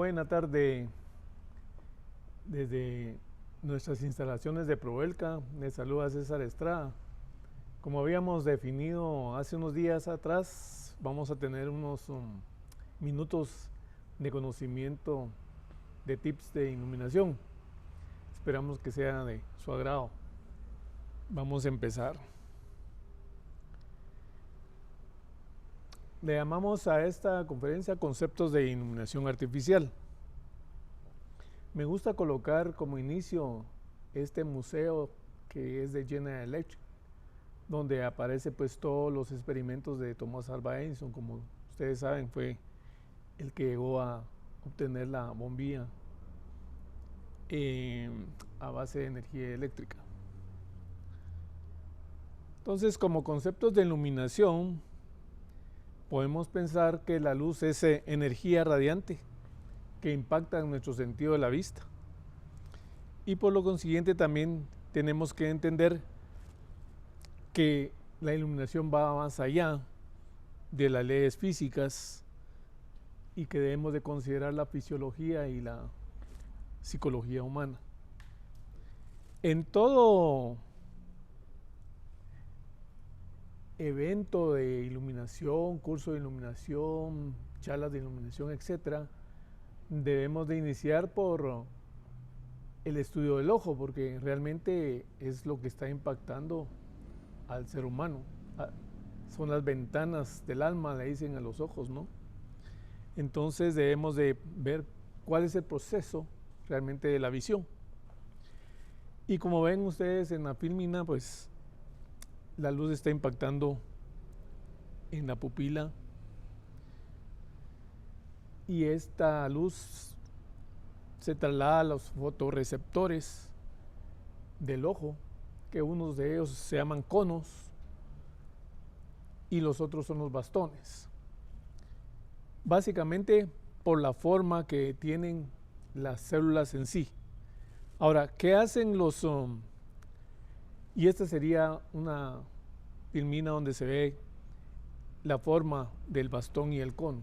Buena tarde desde nuestras instalaciones de Provelca. Les saluda César Estrada. Como habíamos definido hace unos días atrás, vamos a tener unos minutos de conocimiento de tips de iluminación. Esperamos que sea de su agrado. Vamos a empezar. Le llamamos a esta conferencia conceptos de iluminación artificial. Me gusta colocar como inicio este museo que es de General Electric, donde aparece pues todos los experimentos de Thomas Alva Edison. Como ustedes saben, fue el que llegó a obtener la bombilla a base de energía eléctrica. Entonces, como conceptos de iluminación, podemos pensar que la luz es energía radiante que impacta en nuestro sentido de la vista. Y por lo consiguiente también tenemos que entender que la iluminación va más allá de las leyes físicas y que debemos de considerar la fisiología y la psicología humana. En todo evento de iluminación, curso de iluminación, charlas de iluminación, etcétera, debemos de iniciar por el estudio del ojo, porque realmente es lo que está impactando al ser humano. Son las ventanas del alma, le dicen a los ojos, ¿no? Entonces debemos de ver cuál es el proceso realmente de la visión. Y como ven ustedes en la filmina, pues la luz está impactando en la pupila y esta luz se traslada a los fotorreceptores del ojo, que unos de ellos se llaman conos y los otros son los bastones. Básicamente por la forma que tienen las células en sí. Ahora, ¿qué hacen los Y esta sería una filmina donde se ve la forma del bastón y el cono.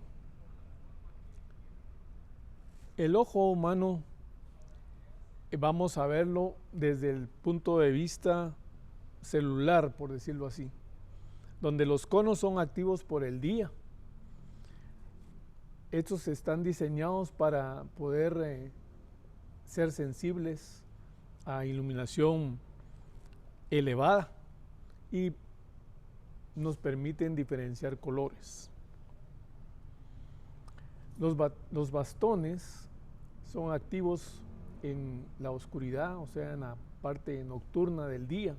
El ojo humano vamos a verlo desde el punto de vista celular, por decirlo así, donde los conos son activos por el día. Estos están diseñados para poder ser sensibles a iluminación elevada y nos permiten diferenciar colores. Los bastones son activos en la oscuridad, o sea, en la parte nocturna del día.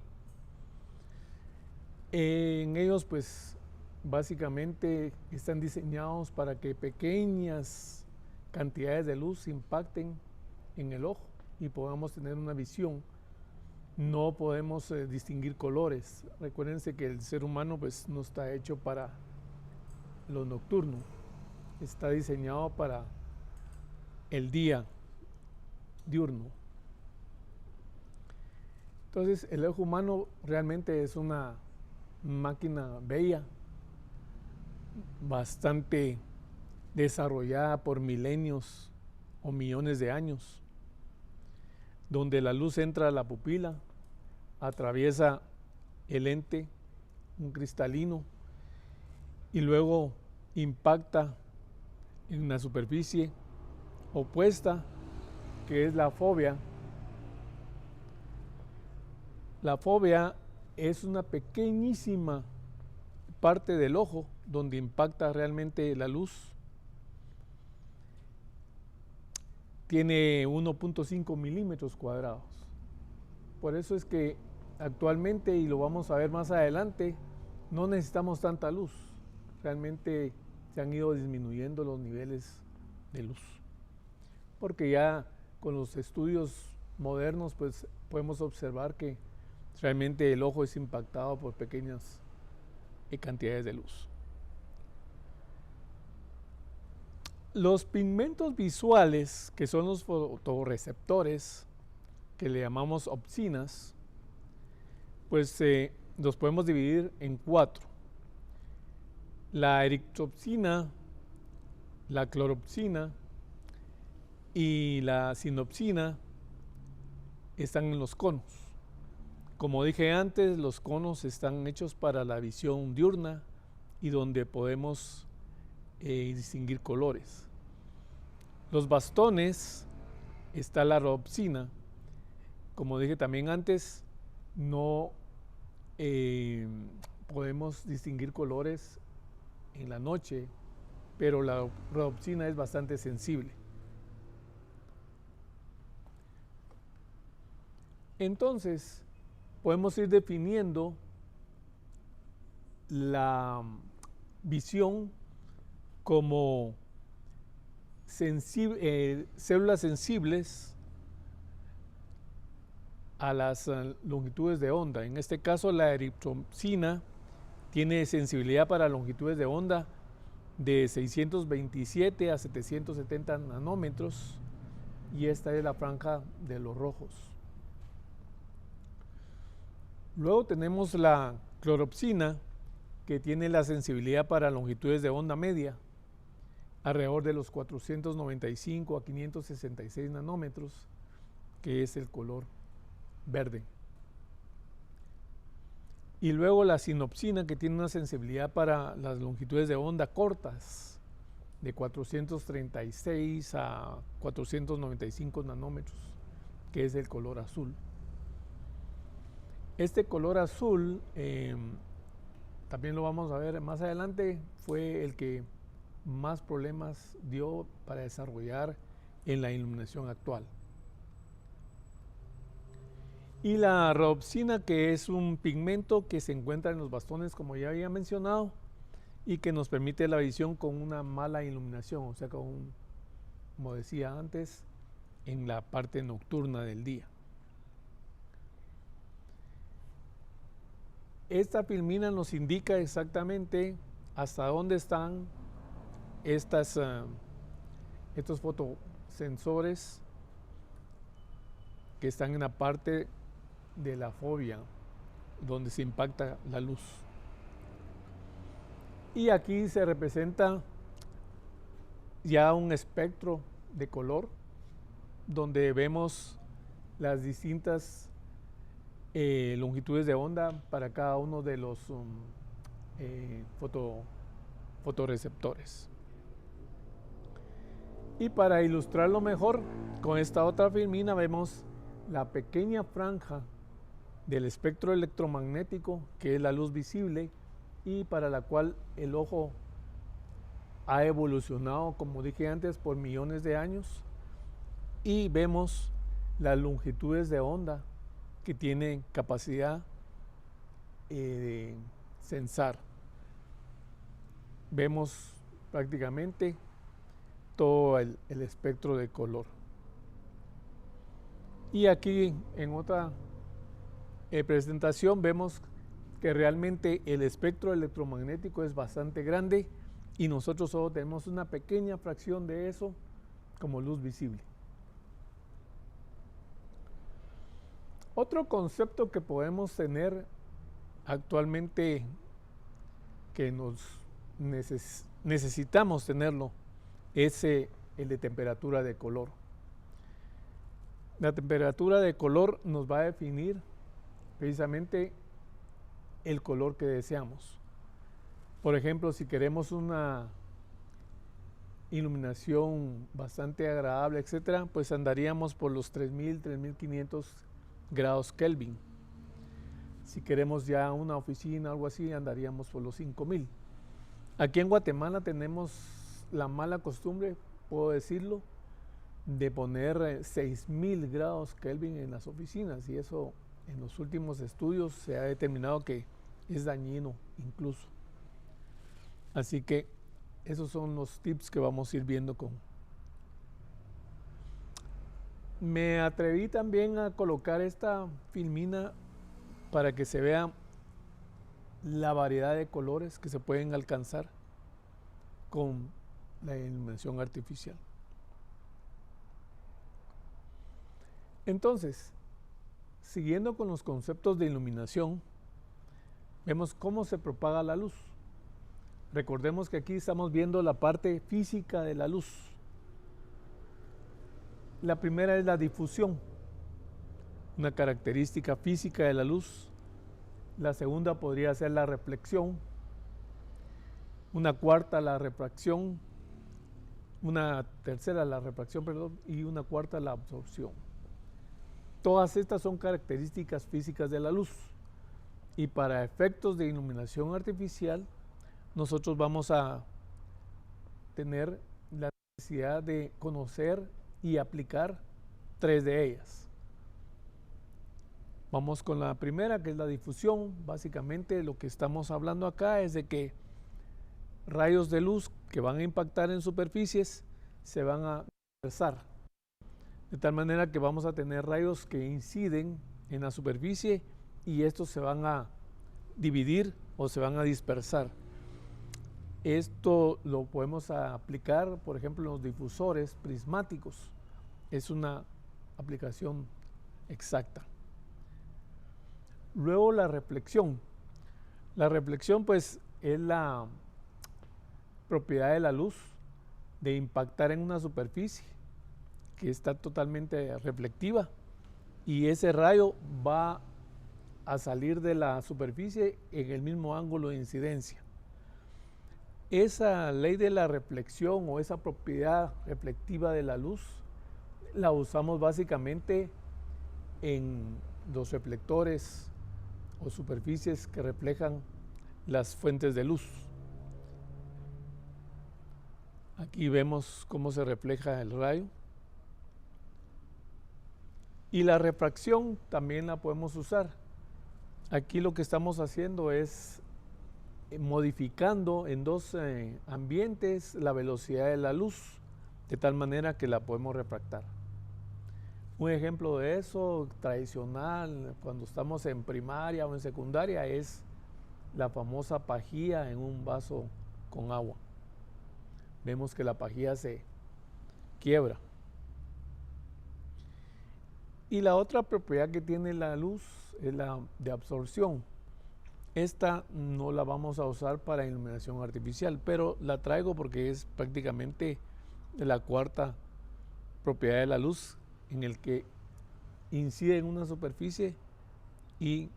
En ellos, pues, básicamente están diseñados para que pequeñas cantidades de luz impacten en el ojo y podamos tener una visión. No podemos distinguir colores. Recuérdense que el ser humano, pues, no está hecho para lo nocturno, está diseñado para el día diurno. Entonces, el ojo humano realmente es una máquina bella, bastante desarrollada por milenios o millones de años, donde la luz entra a la pupila, atraviesa el lente, un cristalino, y luego impacta en una superficie opuesta, que es la fóvea. La fóvea es una pequeñísima parte del ojo donde impacta realmente la luz. Tiene 1.5 milímetros cuadrados. Por eso es que actualmente, y lo vamos a ver más adelante, no necesitamos tanta luz. Realmente se han ido disminuyendo los niveles de luz. Porque ya con los estudios modernos, pues podemos observar que realmente el ojo es impactado por pequeñas cantidades de luz. Los pigmentos visuales, que son los fotorreceptores, que le llamamos opsinas, pues los podemos dividir en 4. La eritropsina, la cloropsina y la sinopsina están en los conos. Como dije antes, los conos están hechos para la visión diurna y donde podemos distinguir colores. Los bastones, está la rhodopsina. Como dije también antes, no podemos distinguir colores en la noche, pero la rhodopsina es bastante sensible. Entonces, podemos ir definiendo la visión como células sensibles a las longitudes de onda. En este caso, la eritropsina tiene sensibilidad para longitudes de onda de 627 a 770 nanómetros y esta es la franja de los rojos. Luego tenemos la cloropsina, que tiene la sensibilidad para longitudes de onda media alrededor de los 495 a 566 nanómetros, que es el color verde. Y luego la sinopsina, que tiene una sensibilidad para las longitudes de onda cortas de 436 a 495 nanómetros, que es el color azul. Este color azul, también lo vamos a ver más adelante, fue el que más problemas dio para desarrollar en la iluminación actual. Y la rhodopsina, que es un pigmento que se encuentra en los bastones, como ya había mencionado, y que nos permite la visión con una mala iluminación, o sea, como decía antes, en la parte nocturna del día. Esta filmina nos indica exactamente hasta dónde están estos fotosensores que están en la parte de la fóvea donde se impacta la luz. Y aquí se representa ya un espectro de color donde vemos las distintas longitudes de onda para cada uno de los fotoreceptores. Y para ilustrarlo mejor, con esta otra filmina vemos la pequeña franja del espectro electromagnético, que es la luz visible y para la cual el ojo ha evolucionado, como dije antes, por millones de años, y vemos las longitudes de onda que tienen capacidad de sensar. Vemos prácticamente todo el espectro de color. Y aquí en otra presentación vemos que realmente el espectro electromagnético es bastante grande y nosotros solo tenemos una pequeña fracción de eso como luz visible. Otro concepto que podemos tener actualmente, que necesitamos tenerlo, es el de temperatura de color. La temperatura de color nos va a definir precisamente el color que deseamos. Por ejemplo, si queremos una iluminación bastante agradable, etcétera, pues andaríamos por los 3000, 3500 grados Kelvin. Si queremos ya una oficina, algo así, andaríamos por los 5000. Aquí en Guatemala tenemos la mala costumbre, puedo decirlo, de poner 6000 grados Kelvin en las oficinas, y eso en los últimos estudios se ha determinado que es dañino incluso. Así que esos son los tips que vamos a ir viendo con. Me atreví también a colocar esta filmina para que se vea la variedad de colores que se pueden alcanzar con la iluminación artificial. Entonces, siguiendo con los conceptos de iluminación, vemos cómo se propaga la luz. Recordemos que aquí estamos viendo la parte física de la luz. La primera es la difusión, una característica física de la luz. La segunda podría ser la reflexión. Una cuarta, la refracción. Una tercera, la refracción, perdón, y una cuarta, la absorción. Todas estas son características físicas de la luz. Y para efectos de iluminación artificial, nosotros vamos a tener la necesidad de conocer y aplicar 3 de ellas. Vamos con la primera, que es la difusión. Básicamente lo que estamos hablando acá es de que rayos de luz que van a impactar en superficies se van a dispersar, de tal manera que vamos a tener rayos que inciden en la superficie y estos se van a dividir o se van a dispersar. Esto lo podemos aplicar, por ejemplo, en los difusores prismáticos. Es una aplicación exacta. Luego la reflexión. La reflexión pues es la propiedad de la luz de impactar en una superficie que está totalmente reflectiva y ese rayo va a salir de la superficie en el mismo ángulo de incidencia. Esa ley de la reflexión o esa propiedad reflectiva de la luz la usamos básicamente en los reflectores o superficies que reflejan las fuentes de luz. Aquí vemos cómo se refleja el rayo. Y la refracción también la podemos usar. Aquí lo que estamos haciendo es modificando en dos ambientes la velocidad de la luz, de tal manera que la podemos refractar. Un ejemplo de eso tradicional cuando estamos en primaria o en secundaria es la famosa pajilla en un vaso con agua. Vemos que la pajilla se quiebra. Y la otra propiedad que tiene la luz es la de absorción. Esta no la vamos a usar para iluminación artificial, pero la traigo porque es prácticamente la cuarta propiedad de la luz, en el que incide en una superficie y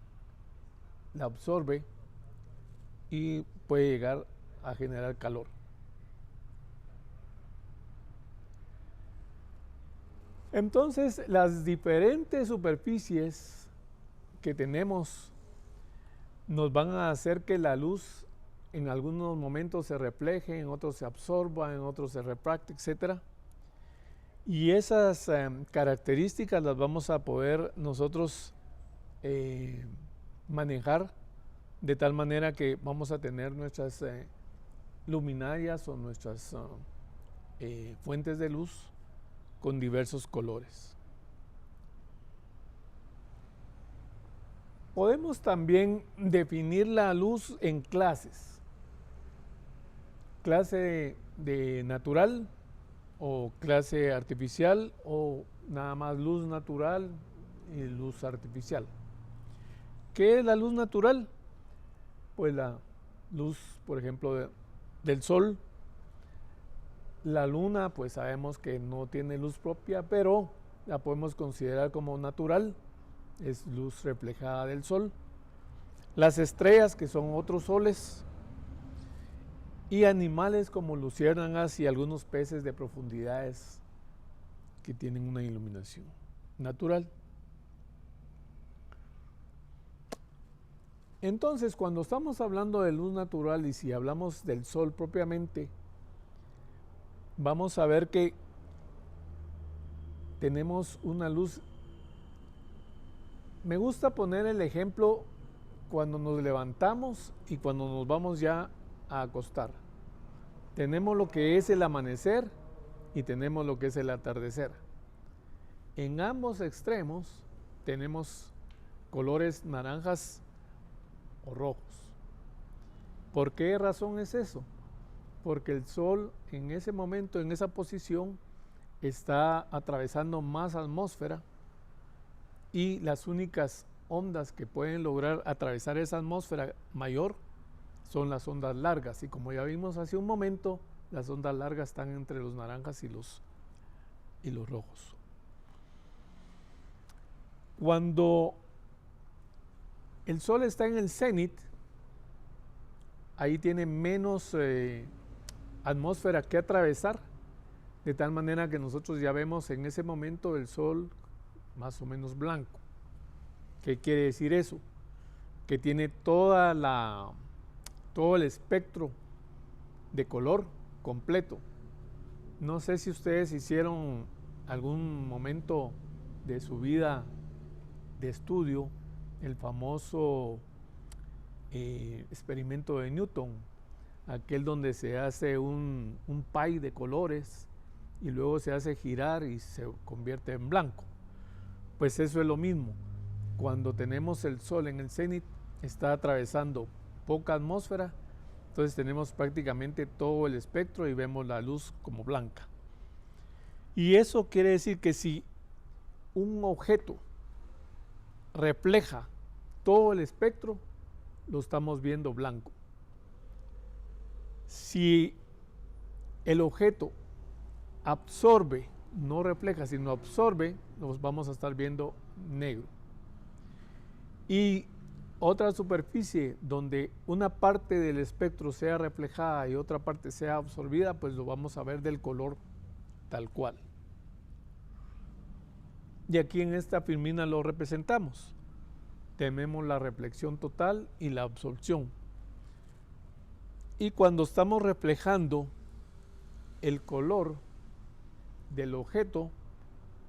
la absorbe y puede llegar a generar calor. Entonces, las diferentes superficies que tenemos nos van a hacer que la luz en algunos momentos se refleje, en otros se absorba, en otros se refracte, etc. Y esas características las vamos a poder nosotros manejar de tal manera que vamos a tener nuestras luminarias o nuestras fuentes de luz con diversos colores. Podemos también definir la luz en clases. Clase de natural o clase artificial o nada más luz natural y luz artificial. ¿Qué es la luz natural? Pues la luz, por ejemplo, del sol. La luna, pues sabemos que no tiene luz propia, pero la podemos considerar como natural. Es luz reflejada del sol. Las estrellas, que son otros soles, y animales como luciérnagas y algunos peces de profundidades que tienen una iluminación natural. Entonces, cuando estamos hablando de luz natural y si hablamos del sol propiamente, vamos a ver que tenemos una luz. Me gusta poner el ejemplo cuando nos levantamos y cuando nos vamos ya a acostar. Tenemos lo que es el amanecer y tenemos lo que es el atardecer. En ambos extremos tenemos colores naranjas o rojos. ¿Por qué razón es eso? Porque el sol en ese momento, en esa posición, está atravesando más atmósfera y las únicas ondas que pueden lograr atravesar esa atmósfera mayor son las ondas largas, y como ya vimos hace un momento, las ondas largas están entre los naranjas y los rojos. Cuando el sol está en el cenit, ahí tiene menos atmósfera que atravesar, de tal manera que nosotros ya vemos en ese momento el sol más o menos blanco. ¿Qué quiere decir eso? Que tiene todo el espectro de color completo. No sé si ustedes hicieron algún momento de su vida de estudio el famoso experimento de Newton, aquel donde se hace un pie de colores y luego se hace girar y se convierte en blanco. Pues eso es lo mismo. Cuando tenemos el sol en el cenit, está atravesando poca atmósfera, entonces tenemos prácticamente todo el espectro y vemos la luz como blanca. Y eso quiere decir que si un objeto refleja todo el espectro, lo estamos viendo blanco. Si el objeto absorbe, no refleja, sino absorbe, los vamos a estar viendo negro. Y otra superficie donde una parte del espectro sea reflejada y otra parte sea absorbida, pues lo vamos a ver del color tal cual. Y aquí en esta filmina lo representamos. Tenemos la reflexión total y la absorción. Y cuando estamos reflejando el color del objeto,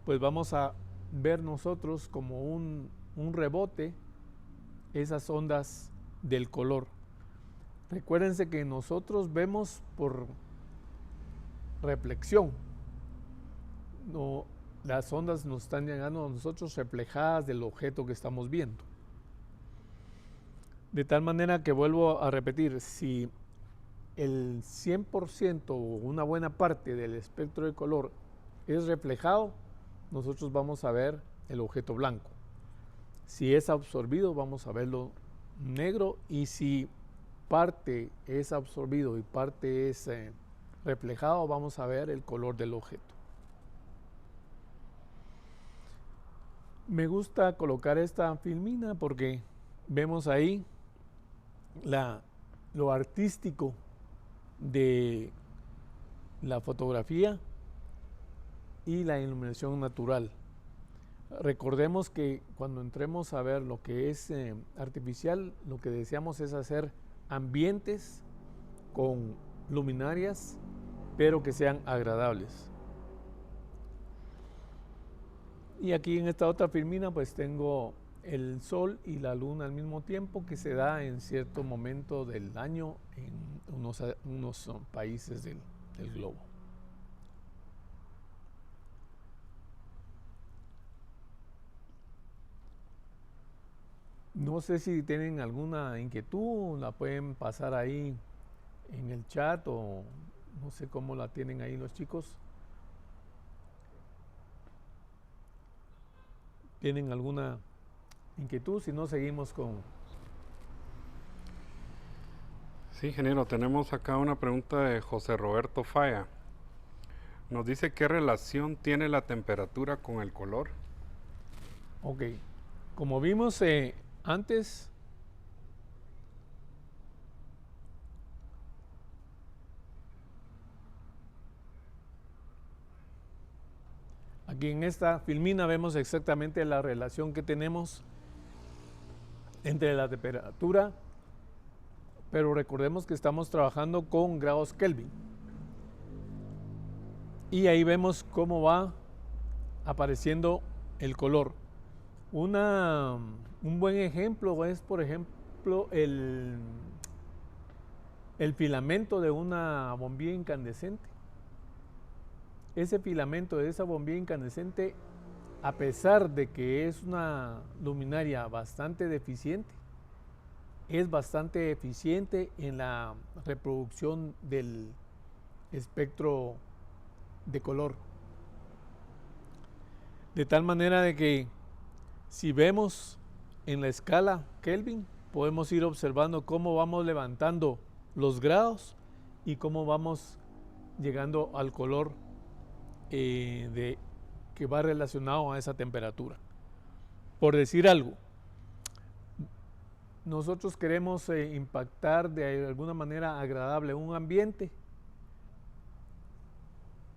pues vamos a ver nosotros como un rebote esas ondas del color. Recuérdense que nosotros vemos por reflexión. No, las ondas nos están llegando a nosotros reflejadas del objeto que estamos viendo. De tal manera que vuelvo a repetir, si el 100% o una buena parte del espectro de color es reflejado, nosotros vamos a ver el objeto blanco. Si es absorbido, vamos a verlo negro, y si parte es absorbido y parte es reflejado, vamos a ver el color del objeto. Me gusta colocar esta filmina porque vemos ahí lo artístico de la fotografía y la iluminación natural. Recordemos que cuando entremos a ver lo que es artificial, lo que deseamos es hacer ambientes con luminarias, pero que sean agradables. Y aquí en esta otra filmina pues tengo el sol y la luna al mismo tiempo, que se da en cierto momento del año en unos países del globo. No sé si tienen alguna inquietud, la pueden pasar ahí en el chat, o no sé cómo la tienen ahí los chicos. ¿Tienen alguna inquietud? Si no, seguimos con... Sí, ingeniero, tenemos acá una pregunta de José Roberto Falla. Nos dice qué relación tiene la temperatura con el color. Ok, como vimos antes, aquí en esta filmina vemos exactamente la relación que tenemos entre la temperatura, pero recordemos que estamos trabajando con grados Kelvin. Y ahí vemos cómo va apareciendo el color. Un buen ejemplo es, por ejemplo, el filamento de una bombilla incandescente. Ese filamento de esa bombilla incandescente, a pesar de que es una luminaria bastante deficiente, es bastante eficiente en la reproducción del espectro de color. De tal manera de que si vemos en la escala Kelvin, podemos ir observando cómo vamos levantando los grados y cómo vamos llegando al color que va relacionado a esa temperatura. Por decir algo, nosotros queremos impactar de alguna manera agradable un ambiente.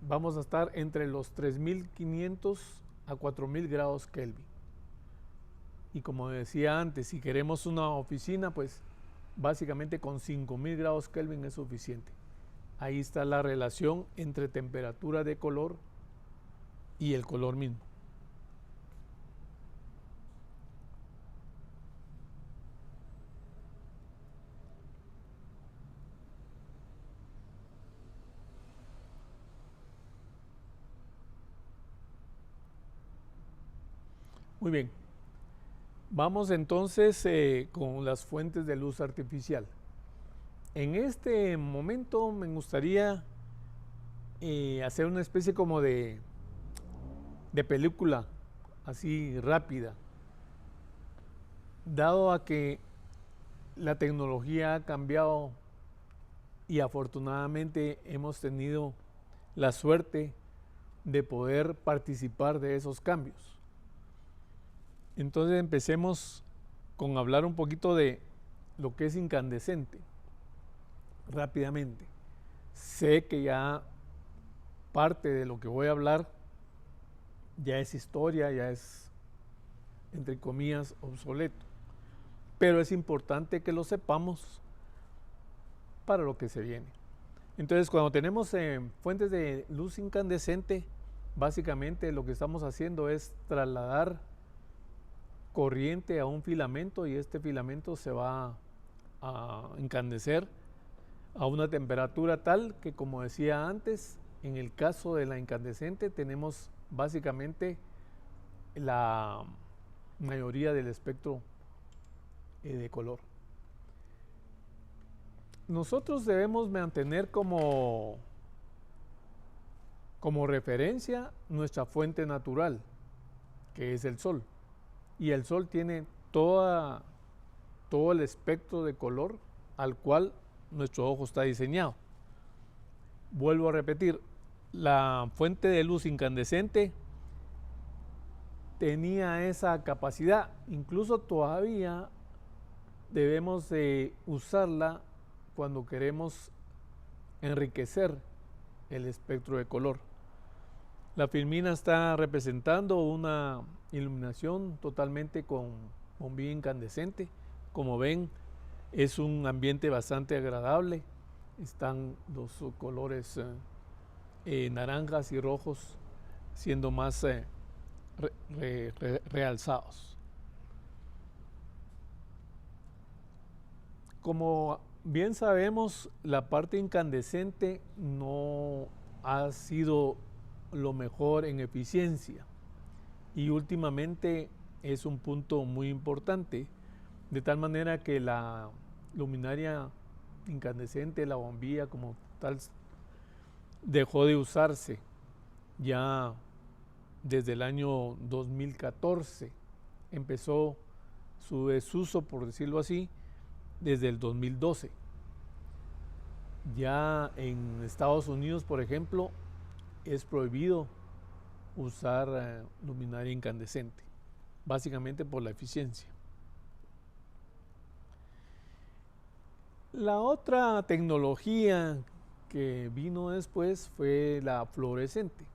Vamos a estar entre los 3500 a 4000 grados Kelvin. Y como decía antes, si queremos una oficina, pues básicamente con 5000 grados Kelvin es suficiente. Ahí está la relación entre temperatura de color y el color mismo. Muy bien. Vamos entonces con las fuentes de luz artificial. En este momento me gustaría hacer una especie como de película así rápida, dado a que la tecnología ha cambiado y afortunadamente hemos tenido la suerte de poder participar de esos cambios. Entonces empecemos con hablar un poquito de lo que es incandescente rápidamente. Sé que ya parte de lo que voy a hablar ya es historia, ya es, entre comillas, obsoleto, pero es importante que lo sepamos para lo que se viene. Entonces, cuando tenemos fuentes de luz incandescente, básicamente lo que estamos haciendo es trasladar corriente a un filamento, y este filamento se va a encandecer a una temperatura tal que, como decía antes, en el caso de la incandescente tenemos básicamente la mayoría del espectro de color. Nosotros debemos mantener como referencia nuestra fuente natural, que es el sol. y el sol tiene todo el espectro de color al cual nuestro ojo está diseñado. Vuelvo a repetir, la fuente de luz incandescente tenía esa capacidad, incluso todavía debemos de usarla cuando queremos enriquecer el espectro de color. La filmina está representando una iluminación totalmente con bombilla incandescente. Como ven, es un ambiente bastante agradable. Están los colores naranjas y rojos siendo más realzados. Como bien sabemos, la parte incandescente no ha sido lo mejor en eficiencia y últimamente es un punto muy importante, de tal manera que la luminaria incandescente, la bombilla como tal, dejó de usarse ya desde el año 2014. Empezó su desuso, por decirlo así, desde el 2012. Ya en Estados Unidos, por ejemplo, es prohibido usar luminaria incandescente, básicamente por la eficiencia. La otra tecnología que vino después fue la fluorescente.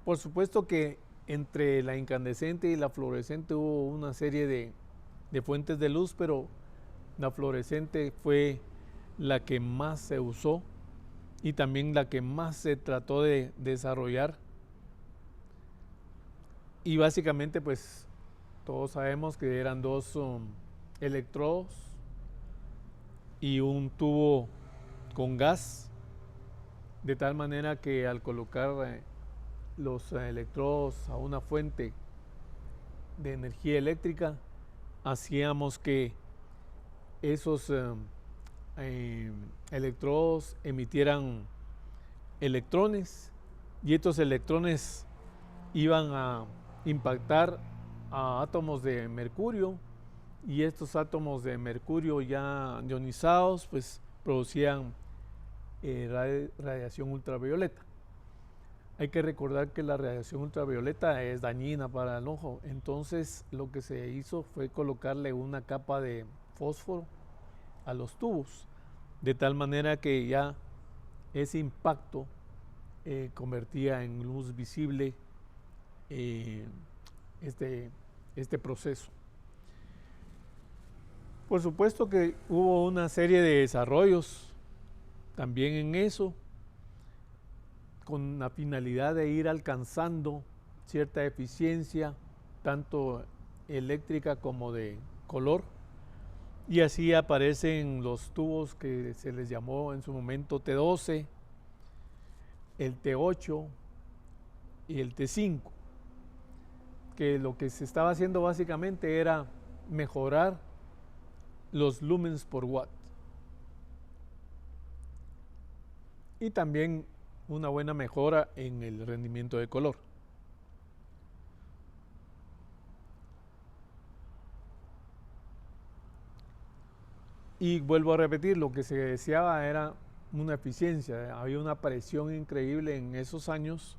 Por supuesto que entre la incandescente y la fluorescente hubo una serie de fuentes de luz, pero la fluorescente fue la que más se usó y también la que más se trató de desarrollar. Y básicamente pues todos sabemos que eran dos electrodos y un tubo con gas, de tal manera que al colocar los electrodos a una fuente de energía eléctrica, hacíamos que esos electrodos emitieran electrones y estos electrones iban a impactar a átomos de mercurio y estos átomos de mercurio ya ionizados pues producían radiación ultravioleta. Hay que recordar que la radiación ultravioleta es dañina para el ojo, entonces lo que se hizo fue colocarle una capa de fósforo a los tubos, de tal manera que ya ese impacto convertía en luz visible este proceso. Por supuesto que hubo una serie de desarrollos también en eso, con la finalidad de ir alcanzando cierta eficiencia, tanto eléctrica como de color, y así aparecen los tubos que se les llamó en su momento T12, el T8 y el T5, que lo que se estaba haciendo básicamente era mejorar los lumens por watt y también una buena mejora en el rendimiento de color. Y vuelvo a repetir, lo que se deseaba era una eficiencia, había una presión increíble en esos años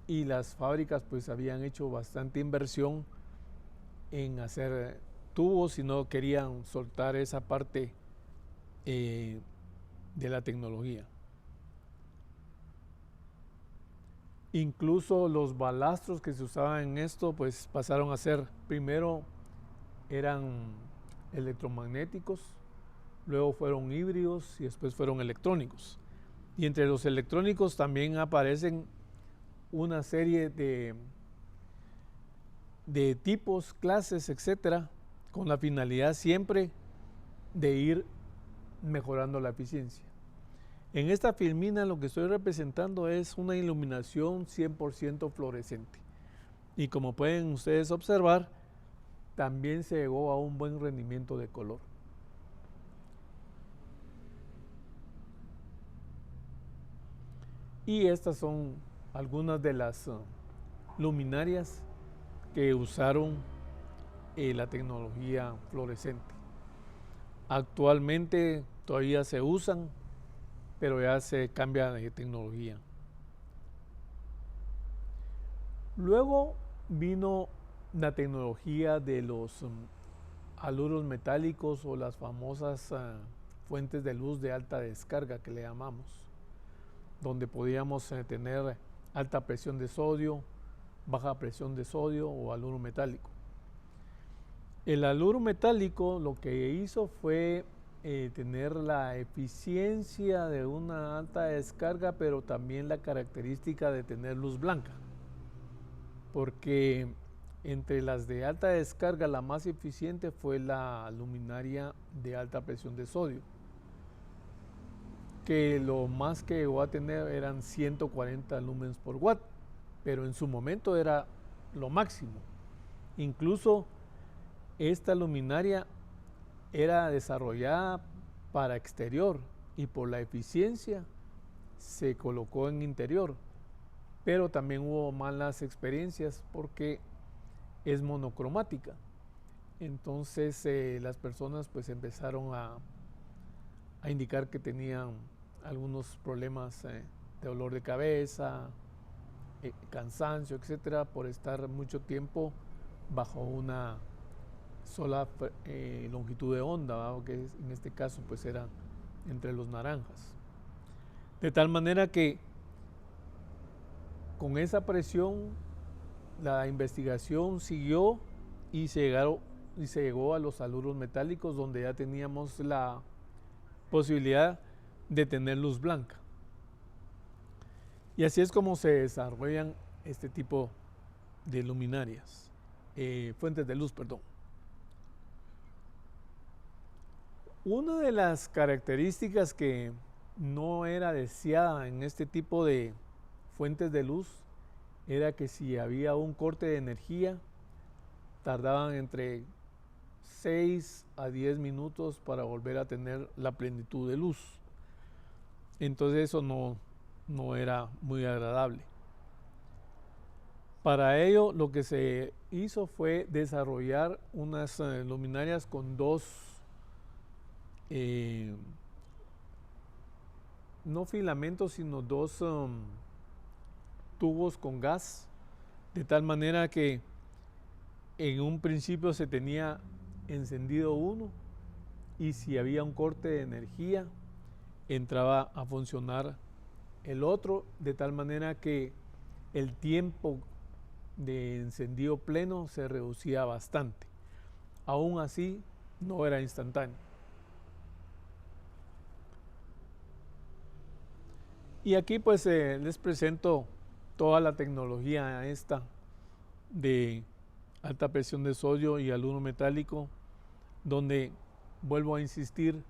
y las fábricas pues habían hecho bastante inversión en hacer tubos y no querían soltar esa parte de la tecnología. Incluso los balastros que se usaban en esto pues pasaron a ser, primero eran electromagnéticos, luego fueron híbridos y después fueron electrónicos. Y entre los electrónicos también aparecen una serie de tipos, clases, etcétera, con la finalidad siempre de ir mejorando la eficiencia. En esta filmina lo que estoy representando es una iluminación 100% fluorescente. Y como pueden ustedes observar, también se llegó a un buen rendimiento de color. Y estas son algunas de las luminarias que usaron la tecnología fluorescente. Actualmente todavía se usan, pero ya se cambia de tecnología. Luego vino la tecnología de los haluros metálicos o las famosas fuentes de luz de alta descarga que le llamamos, donde podíamos tener alta presión de sodio, baja presión de sodio o haluro metálico. El haluro metálico lo que hizo fue tener la eficiencia de una alta descarga, pero también la característica de tener luz blanca, porque entre las de alta descarga la más eficiente fue la luminaria de alta presión de sodio, que lo más que llegó a tener eran 140 lumens por watt, pero en su momento era lo máximo. Incluso esta luminaria era desarrollada para exterior y por la eficiencia se colocó en interior, pero también hubo malas experiencias porque es monocromática. Entonces las personas pues empezaron a indicar que tenían algunos problemas de dolor de cabeza, cansancio, etcétera, por estar mucho tiempo bajo una sola longitud de onda, ¿verdad? Que en este caso pues era entre los naranjas. De tal manera que con esa presión la investigación siguió y se llegó a los haluros metálicos, donde ya teníamos la posibilidad de tener luz blanca. Y así es como se desarrollan este tipo de luminarias, fuentes de luz, perdón. Una de las características que no era deseada en este tipo de fuentes de luz era que si había un corte de energía, tardaban entre 6 a 10 minutos para volver a tener la plenitud de luz. Entonces eso no era muy agradable. Para ello lo que se hizo fue desarrollar unas luminarias con dos, no filamentos, sino dos tubos con gas, de tal manera que en un principio se tenía encendido uno y si había un corte de energía entraba a funcionar el otro, de tal manera que el tiempo de encendido pleno se reducía bastante. Aún así no era instantáneo. Y aquí pues les presento toda la tecnología esta de alta presión de sodio y haluro metálico, donde vuelvo a insistir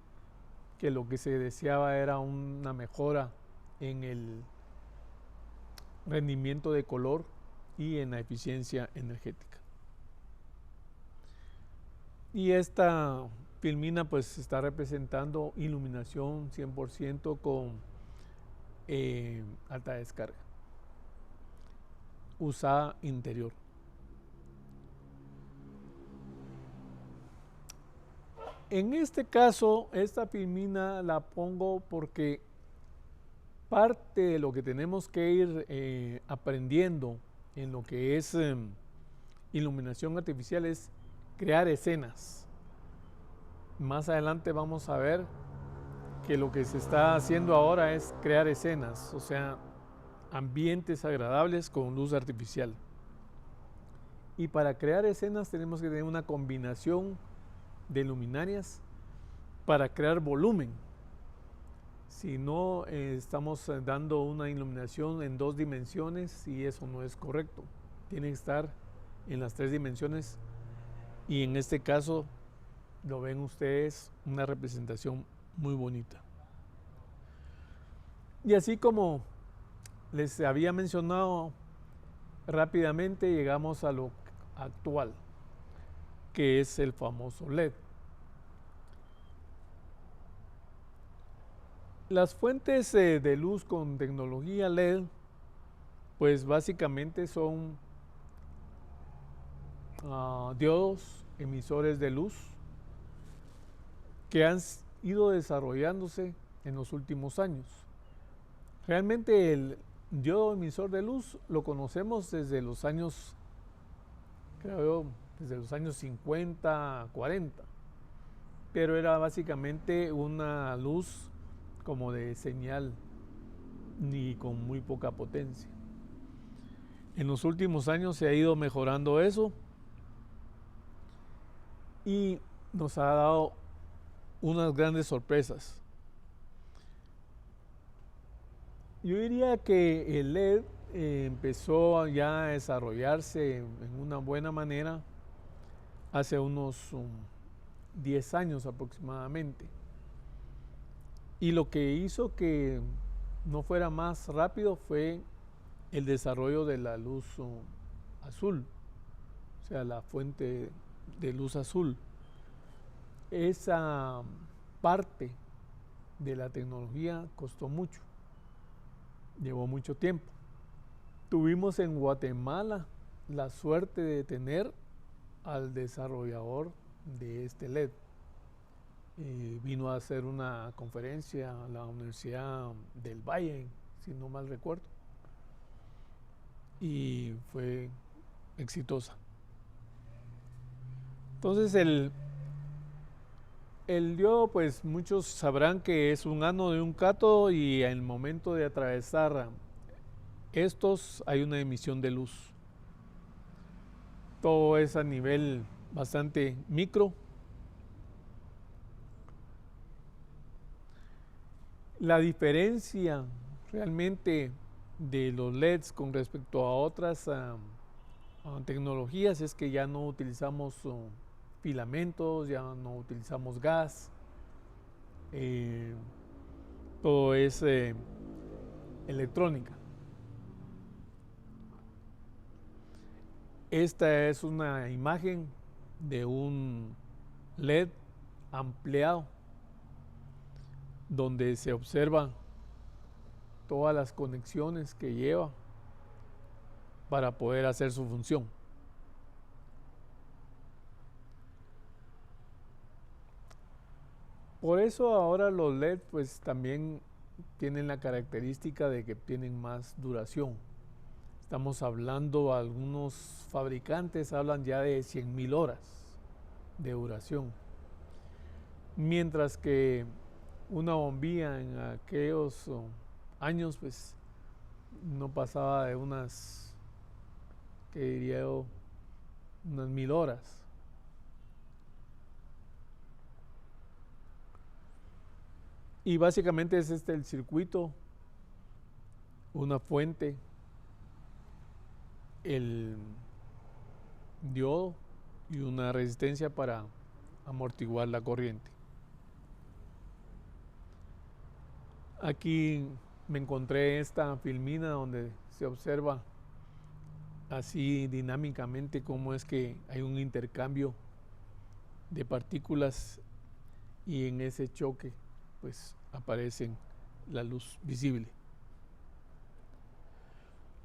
que lo que se deseaba era una mejora en el rendimiento de color y en la eficiencia energética. Y esta filmina pues está representando iluminación 100% con alta descarga, usada interior. En este caso, esta filmina la pongo porque parte de lo que tenemos que ir aprendiendo en lo que es iluminación artificial es crear escenas. Más adelante vamos a ver que lo que se está haciendo ahora es crear escenas, o sea, ambientes agradables con luz artificial. Y para crear escenas tenemos que tener una combinación de luminarias para crear volumen. Si no, estamos dando una iluminación en 2 dimensiones y eso no es correcto. Tiene que estar en las 3 dimensiones y en este caso lo ven ustedes, una representación muy bonita. Y así como les había mencionado rápidamente, llegamos a lo actual, que es el famoso LED. Las fuentes de luz con tecnología LED, pues básicamente son diodos emisores de luz que han ido desarrollándose en los últimos años. Realmente el diodo emisor de luz lo conocemos desde los años, creo yo, desde los años 50, 40, pero era básicamente una luz como de señal y con muy poca potencia. En los últimos años se ha ido mejorando eso y nos ha dado unas grandes sorpresas. Yo diría que el LED empezó ya a desarrollarse en una buena manera hace unos 10 años aproximadamente. Y lo que hizo que no fuera más rápido fue el desarrollo de la luz azul, o sea, la fuente de luz azul. Esa parte de la tecnología costó mucho, llevó mucho tiempo. Tuvimos en Guatemala la suerte de tener al desarrollador de este LED. Vino a hacer una conferencia a la Universidad del Valle, si no mal recuerdo, y fue exitosa. Entonces el diodo, pues muchos sabrán que es un ánodo y un cátodo, y al momento de atravesar estos hay una emisión de luz. Todo es a nivel bastante micro. La diferencia realmente de los LEDs con respecto a otras tecnologías es que ya no utilizamos filamentos, ya no utilizamos gas, todo es electrónica. Esta es una imagen de un LED ampliado donde se observan todas las conexiones que lleva para poder hacer su función. Por eso ahora los LED pues también tienen la característica de que tienen más duración. Estamos hablando, algunos fabricantes hablan ya de 100.000 horas de duración, mientras que una bombilla en aquellos años pues no pasaba de unas, que diría yo, unas 1.000 horas. Y básicamente es el circuito, una fuente, el diodo y una resistencia para amortiguar la corriente. Aquí me encontré esta filmina donde se observa así dinámicamente cómo es que hay un intercambio de partículas y en ese choque pues aparece la luz visible.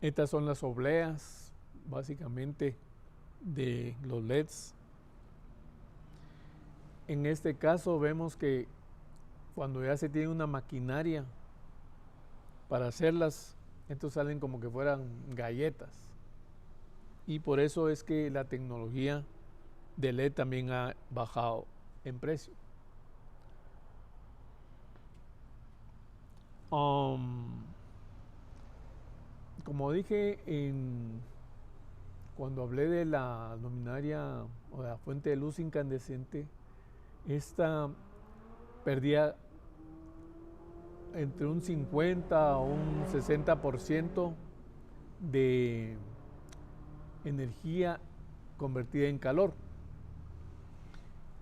Estas son las obleas básicamente de los LEDs. En este caso vemos que cuando ya se tiene una maquinaria para hacerlas, estos salen como que fueran galletas, y por eso es que la tecnología de LED también ha bajado en precio. Como dije cuando hablé de la luminaria o de la fuente de luz incandescente, esta perdía entre un 50 o un 60% de energía convertida en calor.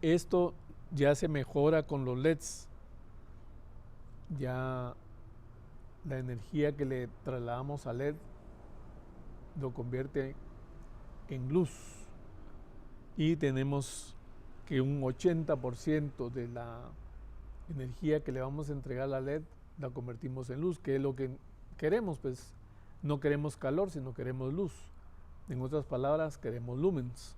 Esto ya se mejora con los LEDs. Ya la energía que le trasladamos al LED lo convierte en luz, y tenemos que un 80% de la energía que le vamos a entregar al LED la convertimos en luz, que es lo que queremos. Pues no queremos calor, sino queremos luz. En otras palabras, queremos lumens.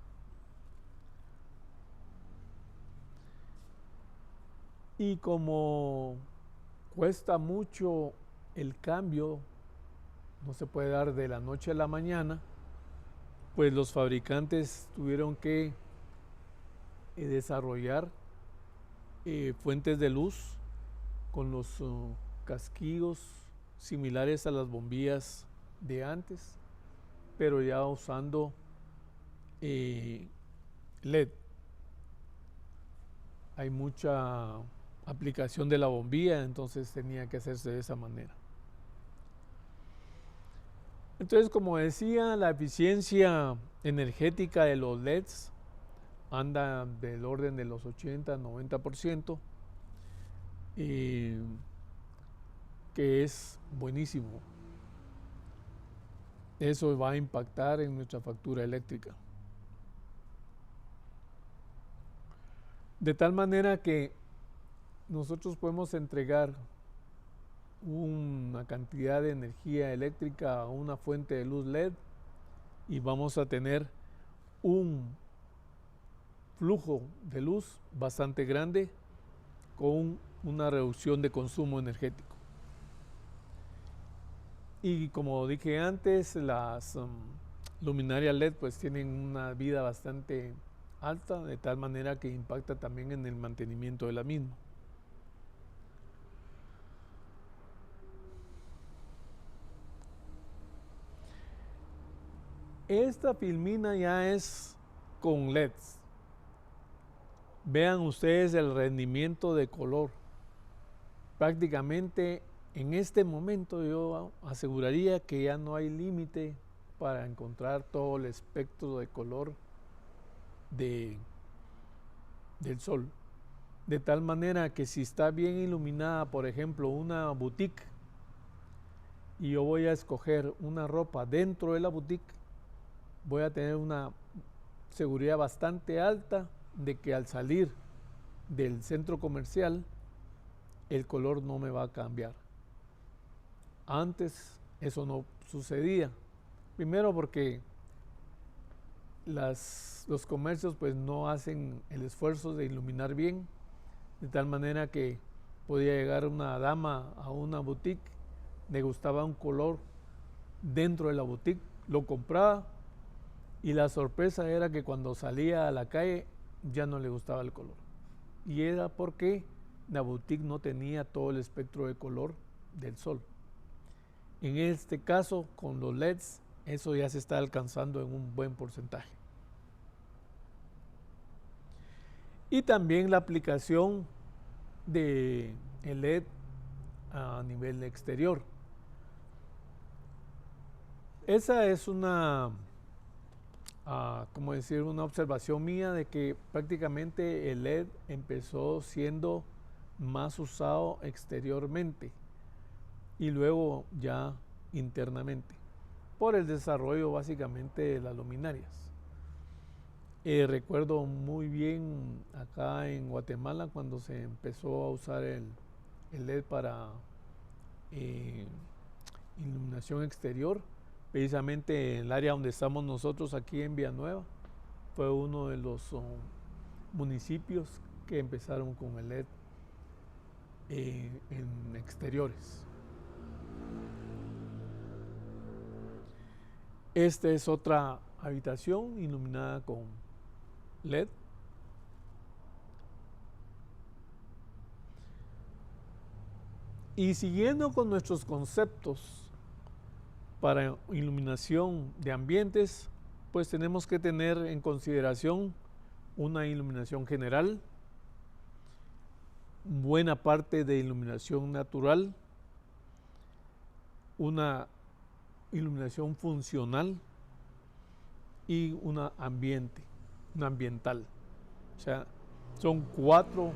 Y como cuesta mucho el cambio, no se puede dar de la noche a la mañana, pues los fabricantes tuvieron que desarrollar fuentes de luz con los casquillos similares a las bombillas de antes, pero ya usando LED. Hay mucha aplicación de la bombilla, entonces tenía que hacerse de esa manera. Entonces, como decía, la eficiencia energética de los LEDs anda del orden de los 80-90%, que es buenísimo. Eso va a impactar en nuestra factura eléctrica. De tal manera que nosotros podemos entregar una cantidad de energía eléctrica a una fuente de luz LED y vamos a tener un flujo de luz bastante grande con una reducción de consumo energético. Y como dije antes, las luminarias LED pues tienen una vida bastante alta, de tal manera que impacta también en el mantenimiento de la misma. Esta filmina ya es con LEDs. Vean ustedes el rendimiento de color. Prácticamente en este momento yo aseguraría que ya no hay límite para encontrar todo el espectro de color del sol. De tal manera que si está bien iluminada, por ejemplo, una boutique, y yo voy a escoger una ropa dentro de la boutique, voy a tener una seguridad bastante alta de que al salir del centro comercial el color no me va a cambiar. Antes eso no sucedía. Primero porque los comercios pues no hacen el esfuerzo de iluminar bien, de tal manera que podía llegar una dama a una boutique, le gustaba un color dentro de la boutique, lo compraba y la sorpresa era que cuando salía a la calle ya no le gustaba el color. Y era porque la boutique no tenía todo el espectro de color del sol. En este caso, con los LEDs, eso ya se está alcanzando en un buen porcentaje. Y también la aplicación de el LED a nivel exterior. Esa es una una observación mía de que prácticamente el LED empezó siendo más usado exteriormente y luego ya internamente por el desarrollo básicamente de las luminarias. Recuerdo muy bien acá en Guatemala cuando se empezó a usar el LED para iluminación exterior. Precisamente en el área donde estamos nosotros, aquí en Villanueva, fue uno de los municipios que empezaron con el LED en exteriores. Esta es otra habitación iluminada con LED. Y siguiendo con nuestros conceptos para iluminación de ambientes, pues tenemos que tener en consideración una iluminación general, buena parte de iluminación natural, una iluminación funcional y una ambiental. O sea, son cuatro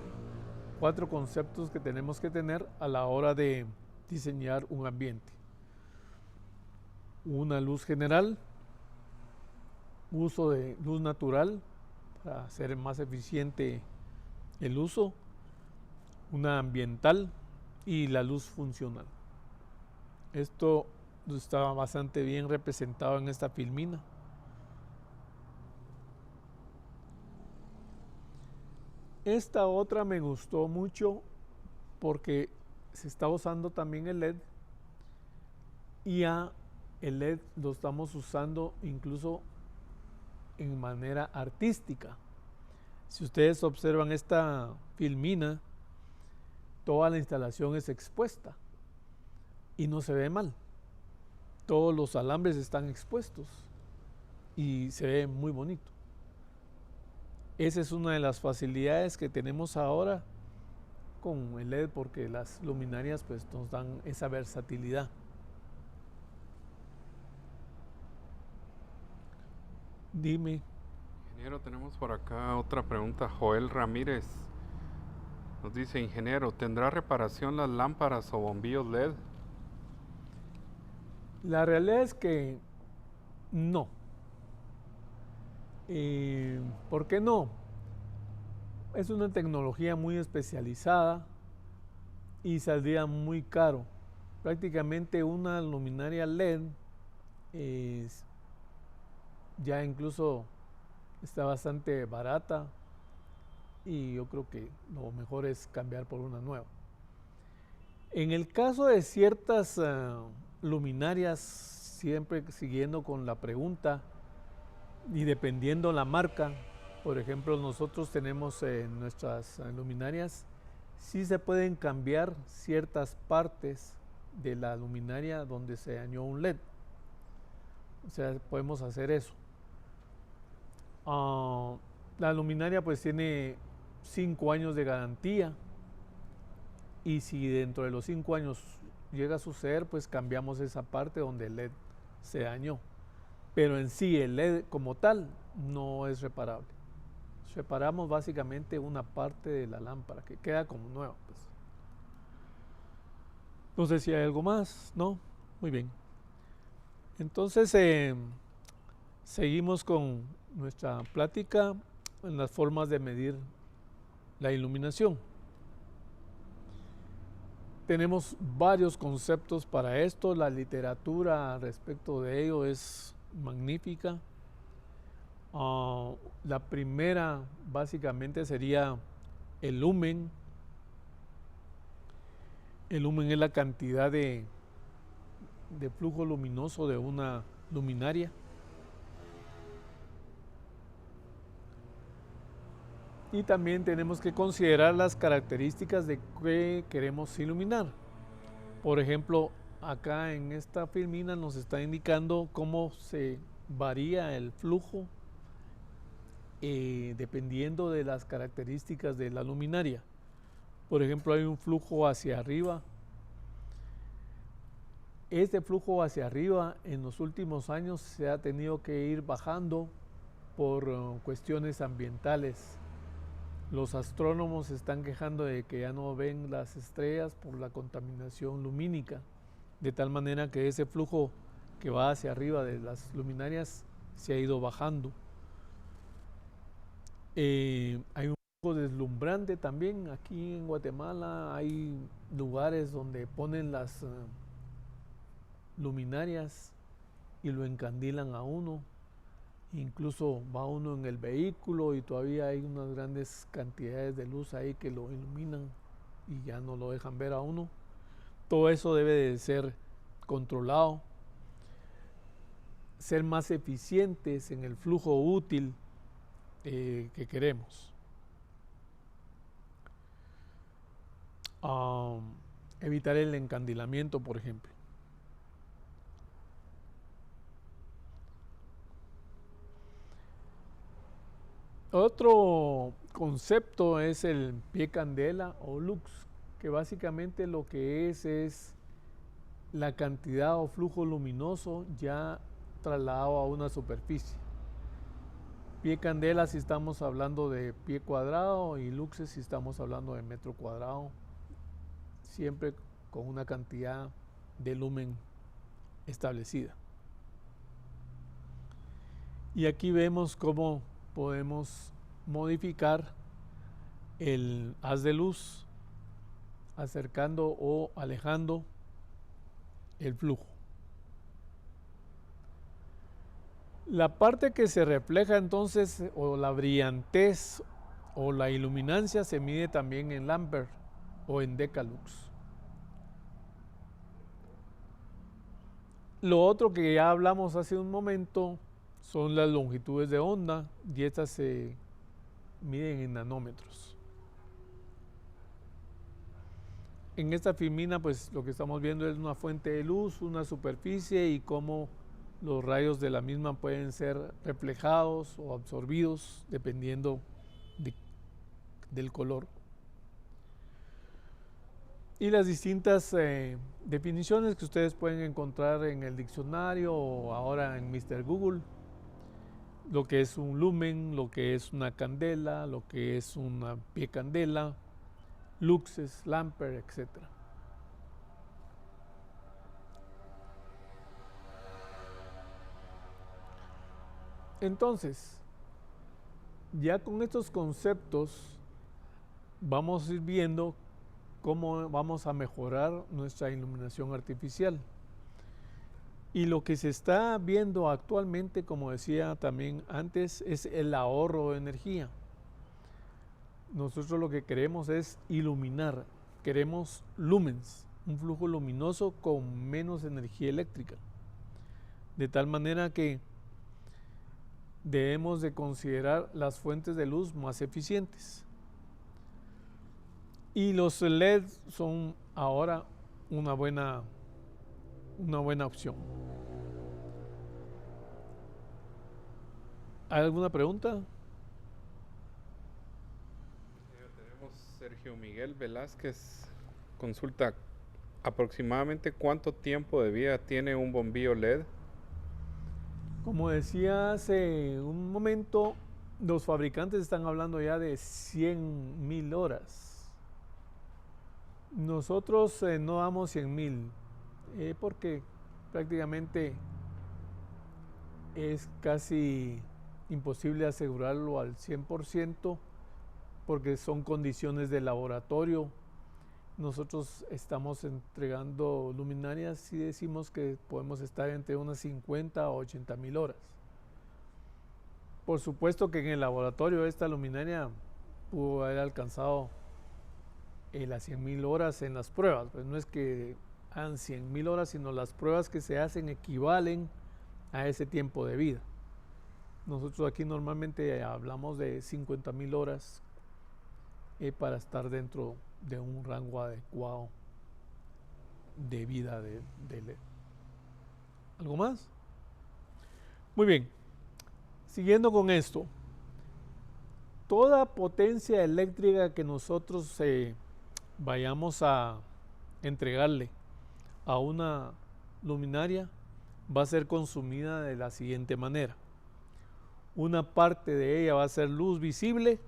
conceptos que tenemos que tener a la hora de diseñar un ambiente. Una luz general, uso de luz natural para hacer más eficiente el uso, una ambiental y la luz funcional. Esto está bastante bien representado en esta filmina. Esta otra me gustó mucho porque se está usando también el LED y el LED lo estamos usando incluso en manera artística. Si ustedes observan esta filmina, toda la instalación es expuesta y no se ve mal. Todos los alambres están expuestos y se ve muy bonito. Esa es una de las facilidades que tenemos ahora con el LED, porque las luminarias pues nos dan esa versatilidad. Dime. Ingeniero, tenemos por acá otra pregunta. Joel Ramírez nos dice: ingeniero, ¿tendrá reparación las lámparas o bombillos LED? La realidad es que no. ¿Por qué no? Es una tecnología muy especializada y saldría muy caro. Prácticamente una luminaria LED ya incluso está bastante barata y yo creo que lo mejor es cambiar por una nueva. En el caso de ciertas luminarias, siempre siguiendo con la pregunta y dependiendo la marca, por ejemplo, nosotros tenemos nuestras luminarias, sí se pueden cambiar ciertas partes de la luminaria donde se dañó un LED. O sea, podemos hacer eso. La luminaria pues tiene 5 años de garantía y si dentro de los 5 años llega a suceder, pues cambiamos esa parte donde el LED se dañó. Pero en sí el LED como tal no es reparable. Reparamos básicamente una parte de la lámpara que queda como nueva, pues. No sé si hay algo más, ¿no? Muy bien. Entonces seguimos con nuestra plática en las formas de medir la iluminación. Tenemos varios conceptos para esto, la literatura respecto de ello es magnífica. La primera básicamente sería el lumen. El lumen es la cantidad de flujo luminoso de una luminaria. Y también tenemos que considerar las características de qué queremos iluminar. Por ejemplo, acá en esta filmina nos está indicando cómo se varía el flujo dependiendo de las características de la luminaria. Por ejemplo, hay un flujo hacia arriba. Este flujo hacia arriba en los últimos años se ha tenido que ir bajando por cuestiones ambientales. Los astrónomos se están quejando de que ya no ven las estrellas por la contaminación lumínica, de tal manera que ese flujo que va hacia arriba de las luminarias se ha ido bajando. Hay un flujo deslumbrante también. Aquí en Guatemala hay lugares donde ponen las luminarias y lo encandilan a uno. Incluso va uno en el vehículo y todavía hay unas grandes cantidades de luz ahí que lo iluminan y ya no lo dejan ver a uno. Todo eso debe de ser controlado, ser más eficientes en el flujo útil que queremos. Evitar el encandilamiento, por ejemplo. Otro concepto es el pie candela o lux, que básicamente lo que es la cantidad o flujo luminoso ya trasladado a una superficie. Pie candela si estamos hablando de pie cuadrado y luxes si estamos hablando de metro cuadrado, siempre con una cantidad de lumen establecida. Y aquí vemos cómo podemos modificar el haz de luz acercando o alejando el flujo. La parte que se refleja entonces, o la brillantez o la iluminancia, se mide también en Lambert. o en decalux. Lo otro que ya hablamos hace un momento son las longitudes de onda, y estas se miden en nanómetros. En esta filmina, pues lo que estamos viendo es una fuente de luz, una superficie, y cómo los rayos de la misma pueden ser reflejados o absorbidos dependiendo del color. Y las distintas definiciones que ustedes pueden encontrar en el diccionario o ahora en Mr. Google. Lo que es un lumen, lo que es una candela, lo que es una pie candela, luxes, lamper, etc. Entonces, ya con estos conceptos vamos a ir viendo cómo vamos a mejorar nuestra iluminación artificial. Y lo que se está viendo actualmente, como decía también antes, es el ahorro de energía. Nosotros lo que queremos es iluminar, queremos lumens, un flujo luminoso con menos energía eléctrica. De tal manera que debemos de considerar las fuentes de luz más eficientes. Y los LED son ahora una buena opción. ¿Hay alguna pregunta? Tenemos Sergio Miguel Velázquez. Consulta, ¿aproximadamente cuánto tiempo de vida tiene un bombillo LED? Como decía hace un momento, los fabricantes están hablando ya de 100.000 horas. Nosotros no damos 100.000 porque prácticamente es casi imposible asegurarlo al 100% porque son condiciones de laboratorio. Nosotros estamos entregando luminarias y decimos que podemos estar entre unas 50 o 80.000 horas. Por supuesto que en el laboratorio esta luminaria pudo haber alcanzado las 100.000 horas en las pruebas. Pues no es que hagan 100.000 horas, sino las pruebas que se hacen equivalen a ese tiempo de vida. Nosotros aquí normalmente hablamos de 50.000 horas para estar dentro de un rango adecuado de vida de LED. ¿Algo más? Muy bien. Siguiendo con esto, toda potencia eléctrica que nosotros vayamos a entregarle a una luminaria va a ser consumida de la siguiente manera. Una parte de ella va a ser luz visible,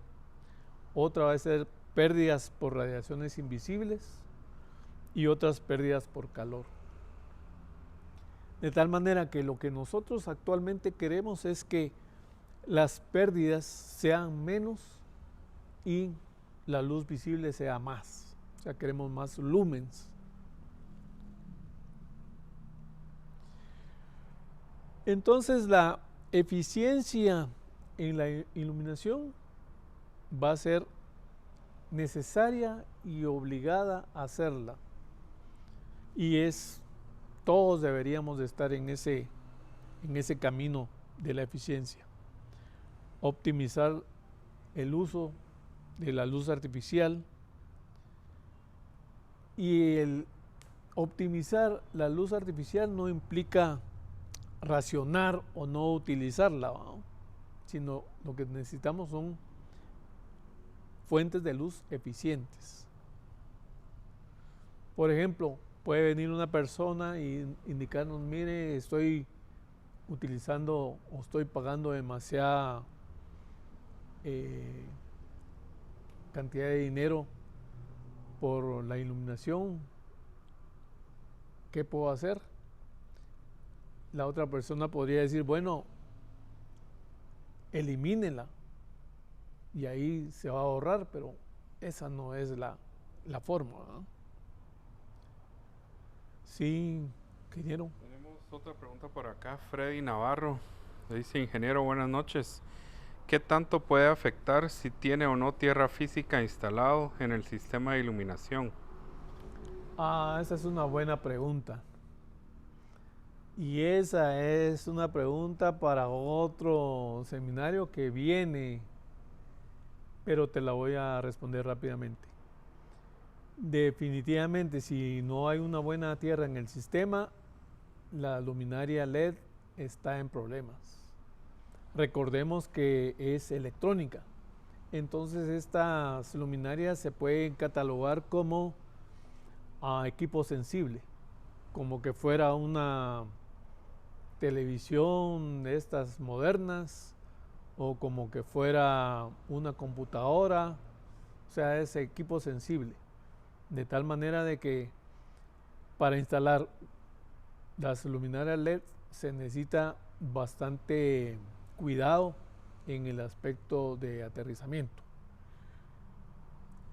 otra va a ser pérdidas por radiaciones invisibles y otras pérdidas por calor. De tal manera que lo que nosotros actualmente queremos es que las pérdidas sean menos y la luz visible sea más. O sea, queremos más lumens. Entonces la eficiencia en la iluminación va a ser necesaria y obligada a hacerla. Y todos deberíamos de estar en ese camino de la eficiencia. Optimizar el uso de la luz artificial, y el optimizar la luz artificial no implica racionar o no utilizarla, ¿no? Sino lo que necesitamos son fuentes de luz eficientes. Por ejemplo, puede venir una persona y indicarnos, mire, estoy utilizando o estoy pagando demasiada cantidad de dinero por la iluminación, ¿qué puedo hacer? La otra persona podría decir, bueno, elimínela y ahí se va a ahorrar, pero esa no es la forma, ¿no? Sí, ingeniero. Tenemos otra pregunta por acá, Freddy Navarro. Le dice, ingeniero, buenas noches. ¿Qué tanto puede afectar si tiene o no tierra física instalado en el sistema de iluminación? Esa es una buena pregunta. Y esa es una pregunta para otro seminario que viene, pero te la voy a responder rápidamente. Definitivamente, si no hay una buena tierra en el sistema, la luminaria LED está en problemas. Recordemos que es electrónica, entonces estas luminarias se pueden catalogar como equipo sensible, como que fuera una televisión de estas modernas o como que fuera una computadora, o sea, es equipo sensible, de tal manera de que para instalar las luminarias LED se necesita bastante cuidado en el aspecto de aterrizamiento.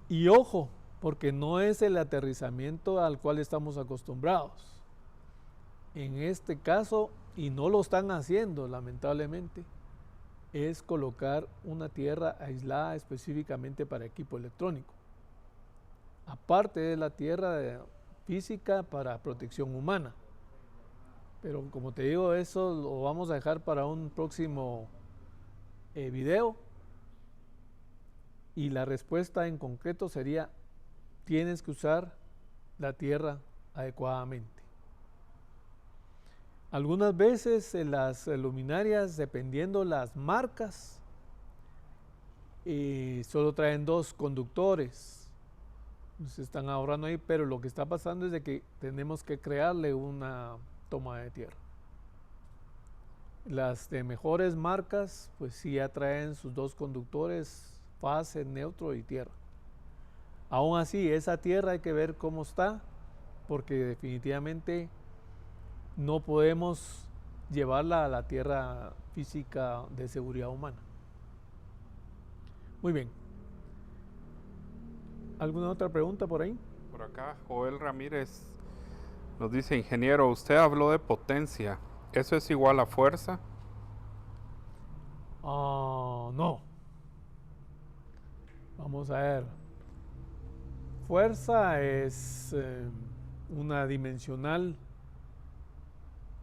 Y ojo, porque no es el aterrizamiento al cual estamos acostumbrados. En este caso, y no lo están haciendo lamentablemente, es colocar una tierra aislada específicamente para equipo electrónico. Aparte de la tierra física para protección humana. Pero como te digo, eso lo vamos a dejar para un próximo video. Y la respuesta en concreto sería, tienes que usar la tierra adecuadamente. Algunas veces las luminarias, dependiendo las marcas, solo traen 2 conductores. Se están ahorrando ahí, pero lo que está pasando es de que tenemos que crearle una toma de tierra. Las de mejores marcas, pues sí ya traen sus 2 conductores, fase, neutro y tierra. Aún así, esa tierra hay que ver cómo está, porque definitivamente no podemos llevarla a la tierra física de seguridad humana. Muy bien. ¿Alguna otra pregunta por ahí? Por acá, Joel Ramírez nos dice, ingeniero, usted habló de potencia. ¿Eso es igual a fuerza? No. Vamos a ver. Fuerza es una dimensional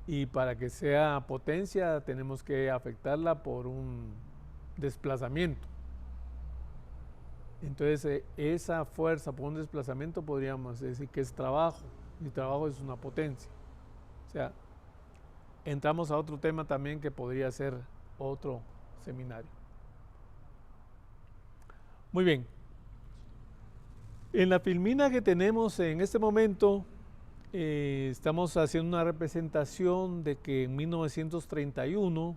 y para que sea potencia tenemos que afectarla por un desplazamiento. Entonces esa fuerza por un desplazamiento podríamos decir que es trabajo, y trabajo es una potencia. O sea, entramos a otro tema también que podría ser otro seminario. Muy bien. En la filmina que tenemos en este momento, estamos haciendo una representación de que en 1931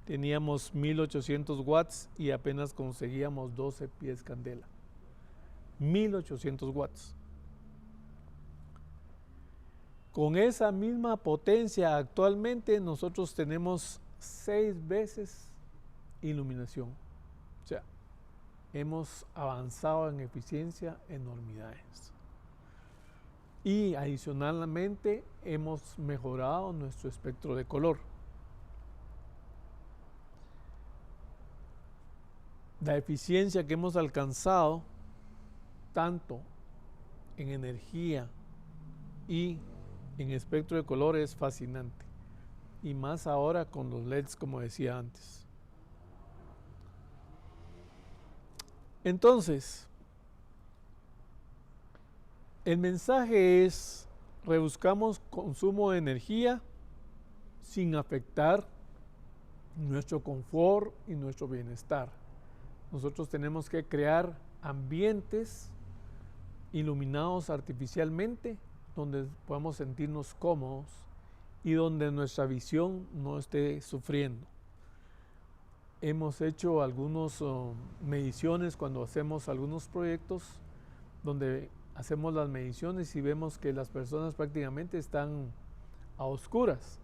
teníamos 1800 watts y apenas conseguíamos 12 pies candela. 1800 watts. Con esa misma potencia actualmente nosotros tenemos 6 veces iluminación. O sea, hemos avanzado en eficiencia enormidades. Y adicionalmente hemos mejorado nuestro espectro de color. La eficiencia que hemos alcanzado, tanto en energía y en espectro de color, es fascinante. Y más ahora con los LEDs, como decía antes. Entonces, el mensaje es, reduzcamos consumo de energía sin afectar nuestro confort y nuestro bienestar. Nosotros tenemos que crear ambientes iluminados artificialmente donde podamos sentirnos cómodos y donde nuestra visión no esté sufriendo. Hemos hecho algunas mediciones cuando hacemos algunos proyectos donde hacemos las mediciones y vemos que las personas prácticamente están a oscuras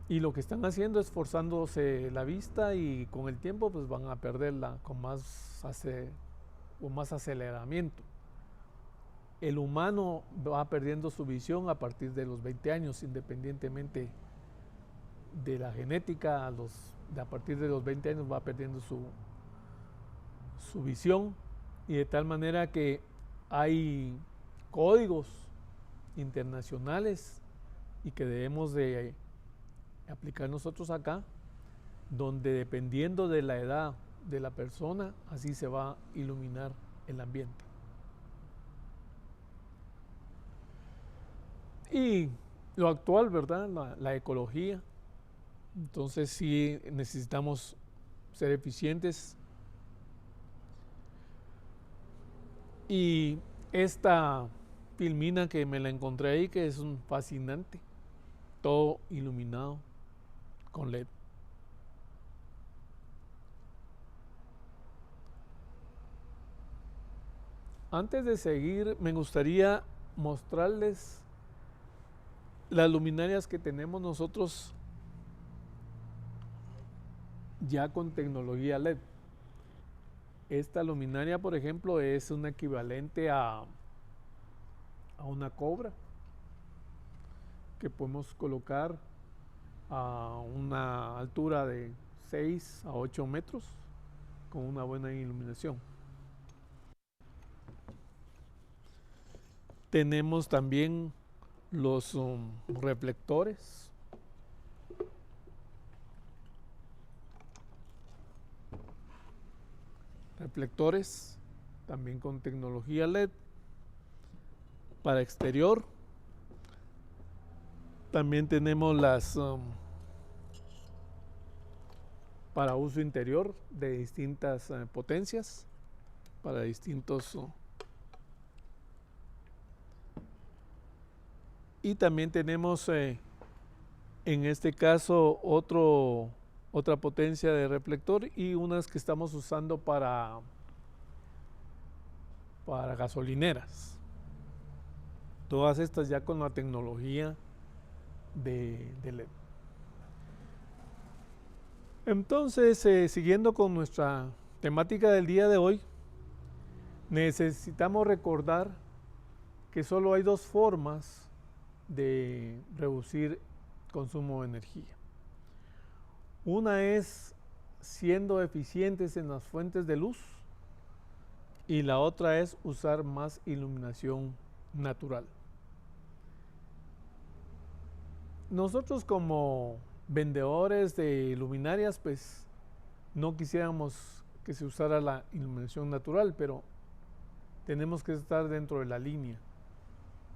y lo que están haciendo es forzándose la vista y con el tiempo pues van a perderla con más aceleramiento. El humano va perdiendo su visión a partir de los 20 años, independientemente de la genética. A los a partir de los 20 años va perdiendo su visión, y de tal manera que hay códigos internacionales y que debemos de aplicar nosotros acá, donde dependiendo de la edad de la persona, así se va a iluminar el ambiente. Y lo actual, ¿verdad? La ecología. Entonces sí necesitamos ser eficientes. Y esta filmina que me la encontré ahí, que es un fascinante, todo iluminado con LED. Antes de seguir, me gustaría mostrarles las luminarias que tenemos nosotros ya con tecnología LED. Esta luminaria, por ejemplo, es un equivalente a una cobra que podemos colocar a una altura de 6 a 8 metros con una buena iluminación. Tenemos también los reflectores. Reflectores también con tecnología LED para exterior. También tenemos las para uso interior de distintas potencias, para distintos y también tenemos en este caso otra potencia de reflector y unas que estamos usando para gasolineras. Todas estas ya con la tecnología de LED. Entonces, siguiendo con nuestra temática del día de hoy, necesitamos recordar que solo hay dos formas de reducir consumo de energía. Una es siendo eficientes en las fuentes de luz y la otra es usar más iluminación natural. Nosotros como vendedores de luminarias, pues no quisiéramos que se usara la iluminación natural, pero tenemos que estar dentro de la línea.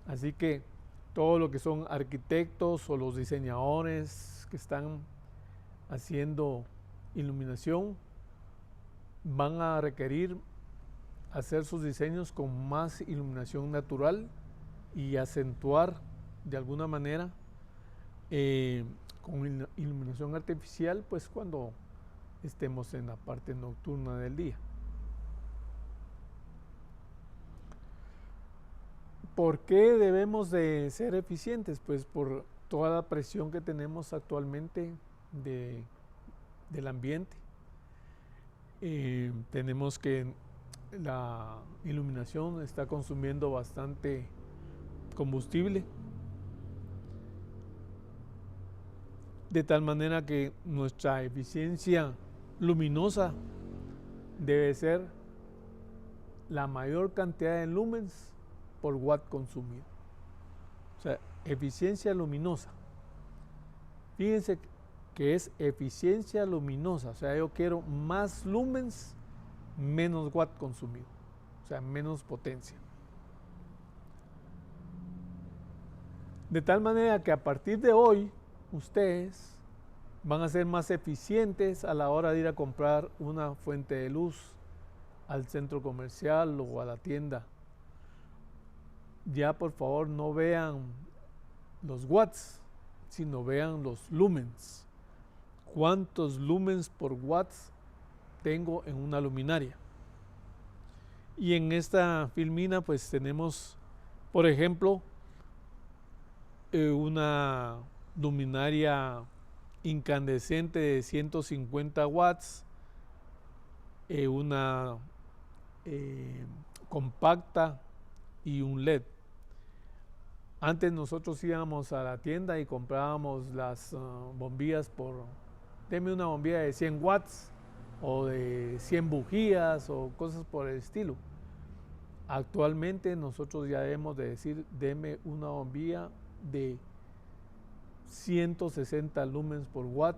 Así que todo lo que son arquitectos o los diseñadores que están haciendo iluminación van a requerir hacer sus diseños con más iluminación natural y acentuar de alguna manera con iluminación artificial, pues cuando estemos en la parte nocturna del día. ¿Por qué debemos de ser eficientes? Pues por toda la presión que tenemos actualmente del ambiente. Tenemos que la iluminación está consumiendo bastante combustible, de tal manera que nuestra eficiencia luminosa debe ser la mayor cantidad de lumens por watt consumido. O sea, eficiencia luminosa. Fíjense que es eficiencia luminosa, o sea, yo quiero más lumens, menos watt consumido, o sea, menos potencia. De tal manera que a partir de hoy, ustedes van a ser más eficientes a la hora de ir a comprar una fuente de luz al centro comercial o a la tienda. Ya por favor no vean los watts, sino vean los lumens. ¿Cuántos lumens por watts tengo en una luminaria? Y en esta filmina pues tenemos, por ejemplo, una luminaria incandescente de 150 watts, una compacta y un LED. Antes nosotros íbamos a la tienda y comprábamos las bombillas por deme una bombilla de 100 watts o de 100 bujías o cosas por el estilo. Actualmente nosotros ya debemos de decir, deme una bombilla de 160 lumens por watt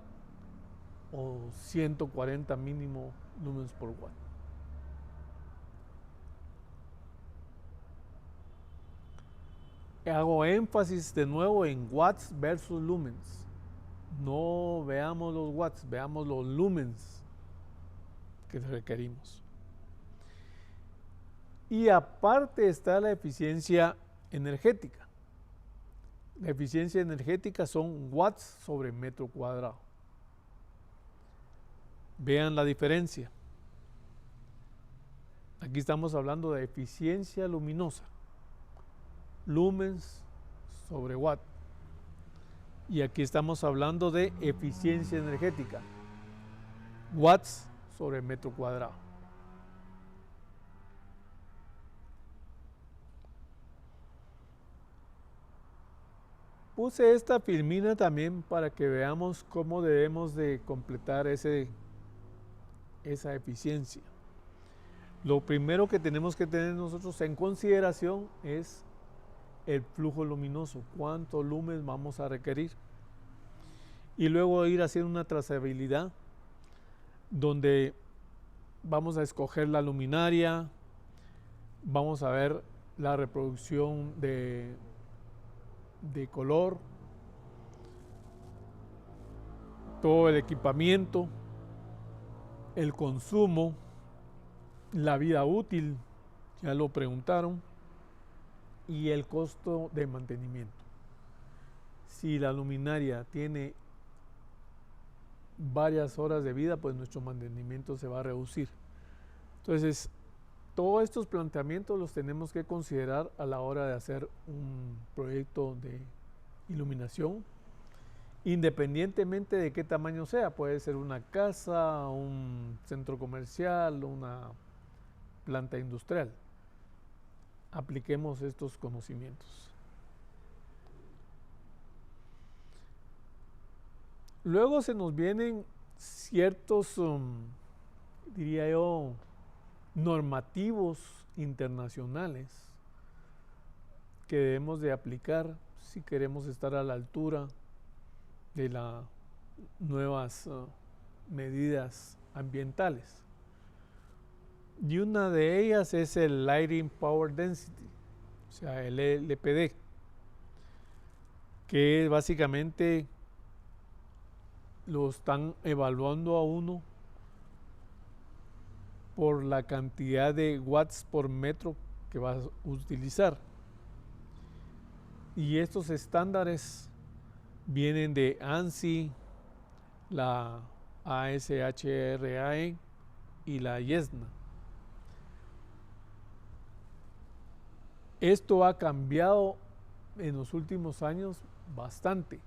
o 140 mínimo lumens por watt. Hago énfasis de nuevo en watts versus lumens. No veamos los watts, veamos los lumens que requerimos. Y aparte está la eficiencia energética. La eficiencia energética son watts sobre metro cuadrado. Vean la diferencia. Aquí estamos hablando de eficiencia luminosa. Lumens sobre watt. Y aquí estamos hablando de eficiencia energética. Watts sobre metro cuadrado. Puse esta filmina también para que veamos cómo debemos de completar esa eficiencia. Lo primero que tenemos que tener nosotros en consideración es el flujo luminoso, cuánto lumen vamos a requerir. Y luego ir haciendo una trazabilidad donde vamos a escoger la luminaria, vamos a ver la reproducción de color, todo el equipamiento, el consumo, la vida útil, ya lo preguntaron, y el costo de mantenimiento. Si la luminaria tiene varias horas de vida, pues nuestro mantenimiento se va a reducir. Entonces, todos estos planteamientos los tenemos que considerar a la hora de hacer un proyecto de iluminación, independientemente de qué tamaño sea. Puede ser una casa, un centro comercial, una planta industrial. Apliquemos estos conocimientos. Luego se nos vienen ciertos, diría yo, normativos internacionales que debemos de aplicar si queremos estar a la altura de las nuevas medidas ambientales. Y una de ellas es el Lighting Power Density, o sea, el LPD, que básicamente lo están evaluando a uno por la cantidad de watts por metro que vas a utilizar. Y estos estándares vienen de ANSI, la ASHRAE y la IESNA. Esto ha cambiado en los últimos años bastante.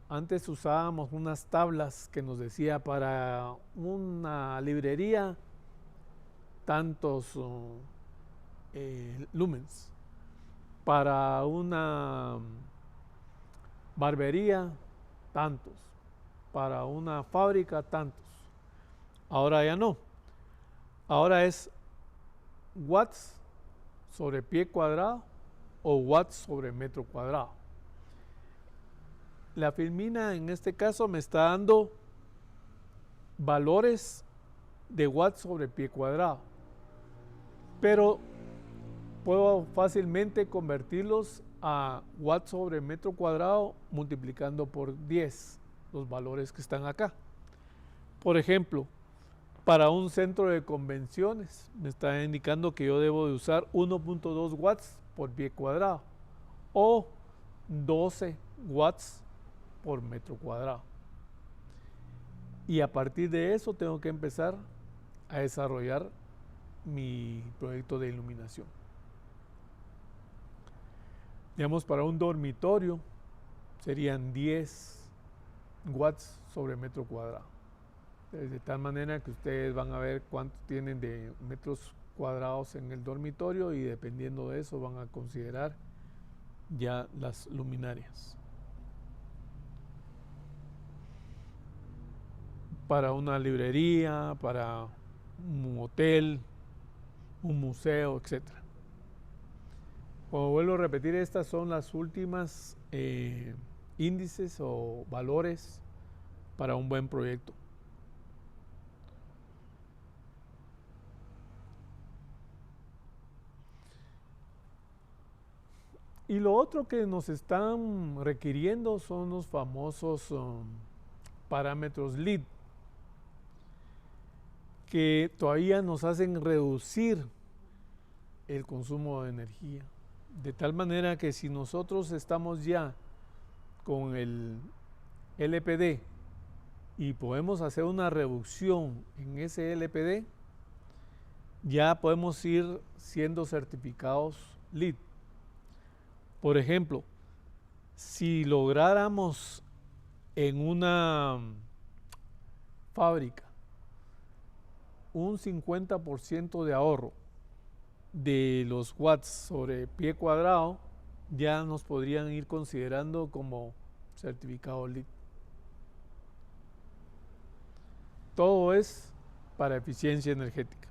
Antes usábamos unas tablas que nos decía para una librería tantos lumens, para una barbería tantos, para una fábrica tantos. Ahora ya no. Ahora es watts sobre pie cuadrado o watts sobre metro cuadrado. La filmina en este caso me está dando valores de watts sobre pie cuadrado, pero puedo fácilmente convertirlos a watts sobre metro cuadrado multiplicando por 10 los valores que están acá. Por ejemplo, para un centro de convenciones me está indicando que yo debo de usar 1.2 watts por pie cuadrado o 12 watts por metro cuadrado. Y a partir de eso tengo que empezar a desarrollar mi proyecto de iluminación. Digamos, para un dormitorio serían 10 watts sobre metro cuadrado. De tal manera que ustedes van a ver cuánto tienen de metros cuadrados en el dormitorio y dependiendo de eso van a considerar ya las luminarias. para una librería, para un hotel, un museo, etc. Como vuelvo a repetir, estas son las últimas índices o valores para un buen proyecto. Y lo otro que nos están requiriendo son los famosos parámetros LEED, que todavía nos hacen reducir el consumo de energía. De tal manera que si nosotros estamos ya con el LPD y podemos hacer una reducción en ese LPD, ya podemos ir siendo certificados LEED. Por ejemplo, si lográramos en una fábrica un 50% de ahorro de los watts sobre pie cuadrado, ya nos podrían ir considerando como certificado LEED. Todo es para eficiencia energética.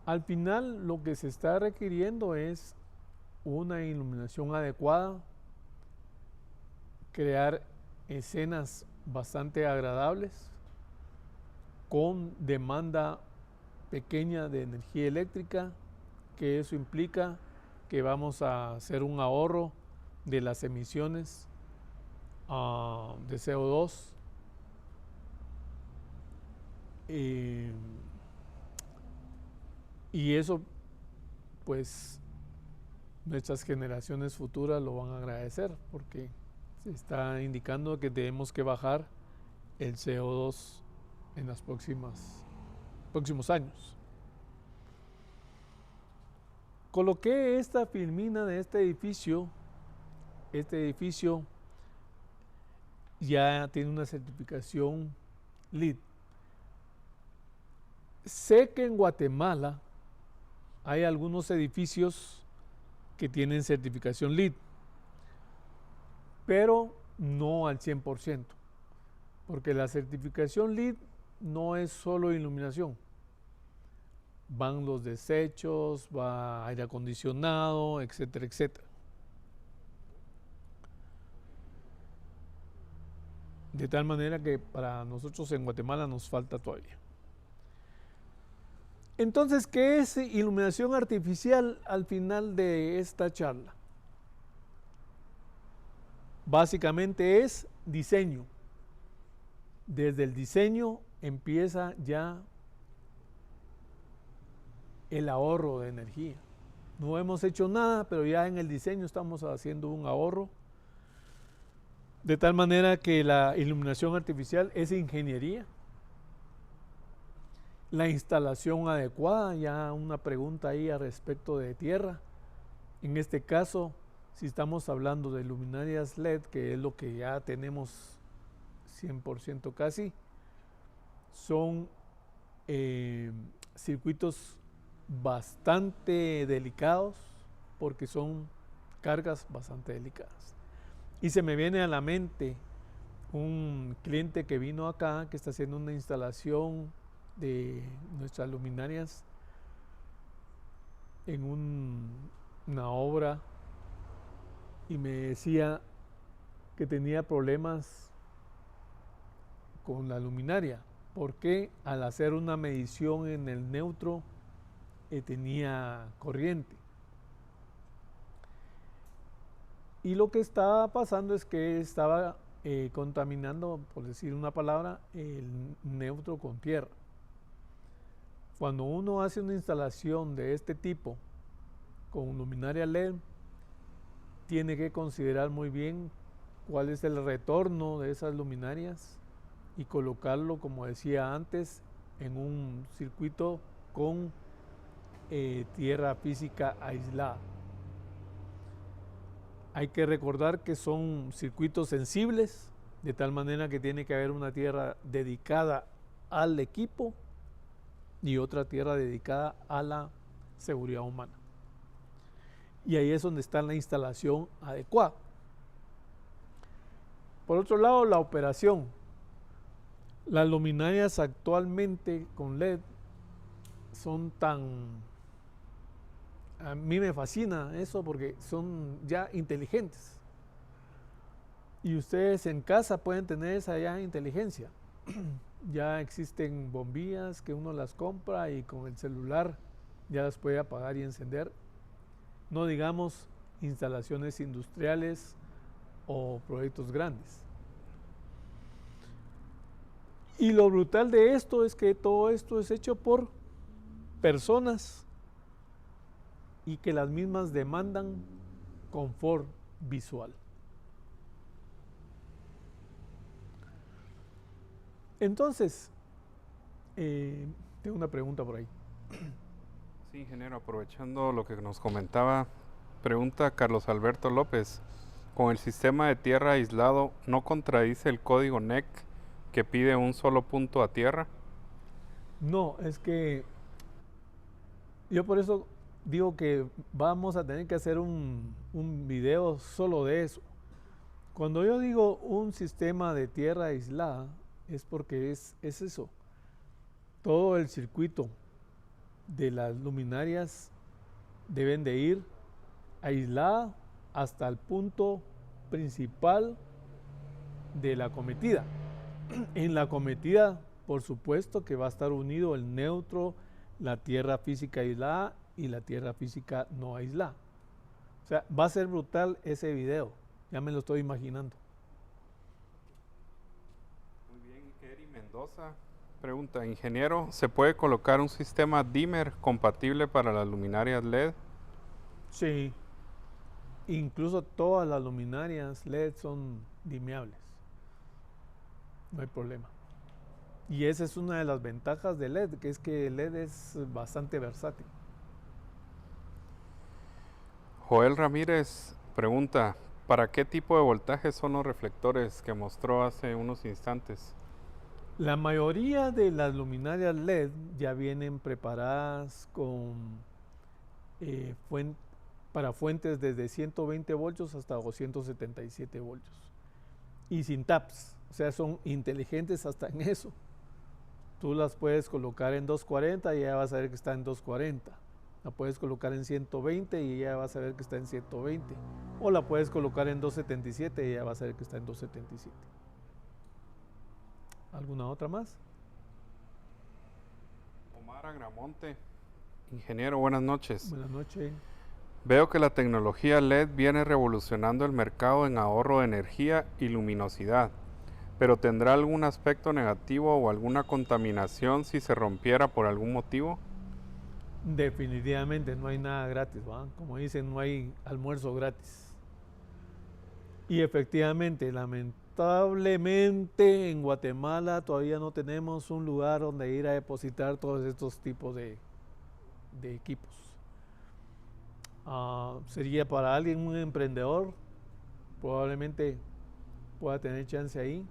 Al final lo que se está requiriendo es una iluminación adecuada, crear escenas bastante agradables, con demanda pequeña de energía eléctrica, que eso implica que vamos a hacer un ahorro de las emisiones de CO2. Y eso, pues, nuestras generaciones futuras lo van a agradecer, porque se está indicando que tenemos que bajar el CO2 en los próximos años. Coloqué esta filmina de este edificio. Este edificio ya tiene una certificación LEED. Sé que en Guatemala hay algunos edificios que tienen certificación LEED, pero no al 100%, porque la certificación LEED no es solo iluminación. Van los desechos, va aire acondicionado, etcétera, etcétera. De tal manera que para nosotros en Guatemala nos falta todavía. Entonces, ¿qué es iluminación artificial al final de esta charla? Básicamente es diseño. Desde el diseño empieza ya el ahorro de energía. No hemos hecho nada, pero ya en el diseño estamos haciendo un ahorro. De tal manera que la iluminación artificial es ingeniería. La instalación adecuada, ya una pregunta ahí al respecto de tierra. En este caso, si estamos hablando de luminarias LED, que es lo que ya tenemos 100% casi, son circuitos bastante delicados, porque son cargas bastante delicadas. Y se me viene a la mente un cliente que vino acá, que está haciendo una instalación de nuestras luminarias en una obra, y me decía que tenía problemas con la luminaria, porque al hacer una medición en el neutro tenía corriente. Y lo que estaba pasando es que estaba contaminando, por decir una palabra, el neutro con tierra. Cuando uno hace una instalación de este tipo con luminaria LED, tiene que considerar muy bien cuál es el retorno de esas luminarias y colocarlo, como decía antes, en un circuito con tierra física aislada. Hay que recordar que son circuitos sensibles, de tal manera que tiene que haber una tierra dedicada al equipo y otra tierra dedicada a la seguridad humana. Y ahí es donde está la instalación adecuada. Por otro lado, la operación. Las luminarias actualmente con LED son a mí me fascina eso porque son ya inteligentes. Y ustedes en casa pueden tener esa ya inteligencia. Ya existen bombillas que uno las compra y con el celular ya las puede apagar y encender. No digamos instalaciones industriales o proyectos grandes. Y lo brutal de esto es que todo esto es hecho por personas y que las mismas demandan confort visual. Entonces, tengo una pregunta por ahí. Sí, ingeniero, aprovechando lo que nos comentaba, pregunta Carlos Alberto López, ¿con el sistema de tierra aislado no contradice el código NEC que pide un solo punto a tierra? No, es que yo por eso digo que vamos a tener que hacer un video solo de eso. Cuando yo digo un sistema de tierra aislada, es porque es eso. Todo el circuito de las luminarias deben de ir aislada hasta el punto principal de la acometida. En la acometida, por supuesto que va a estar unido el neutro, la tierra física aislada y la tierra física no aislada. O sea, va a ser brutal ese video, ya me lo estoy imaginando. Muy bien, Kerry Mendoza pregunta, ingeniero, ¿se puede colocar un sistema dimmer compatible para las luminarias LED? Sí, incluso todas las luminarias LED son dimeables, no hay problema. Y esa es una de las ventajas de LED, que es que LED es bastante versátil. Joel Ramírez pregunta, ¿para qué tipo de voltaje son los reflectores que mostró hace unos instantes? La mayoría de las luminarias LED ya vienen preparadas con para fuentes desde 120 voltios hasta 277 voltios y sin taps, o sea, son inteligentes hasta en eso. Tú las puedes colocar en 240 y ya vas a ver que está en 240. La puedes colocar en 120 y ya vas a ver que está en 120. O la puedes colocar en 277 y ya vas a ver que está en 277. ¿Alguna otra más? Omar Agramonte, ingeniero, buenas noches. Buenas noches. Veo que la tecnología LED viene revolucionando el mercado en ahorro de energía y luminosidad, pero ¿tendrá algún aspecto negativo o alguna contaminación si se rompiera por algún motivo? Definitivamente no hay nada gratis, ¿verdad? Como dicen, no hay almuerzo gratis. Y efectivamente, lamentablemente en Guatemala todavía no tenemos un lugar donde ir a depositar todos estos tipos de equipos. Sería para alguien, un emprendedor, probablemente pueda tener chance ahí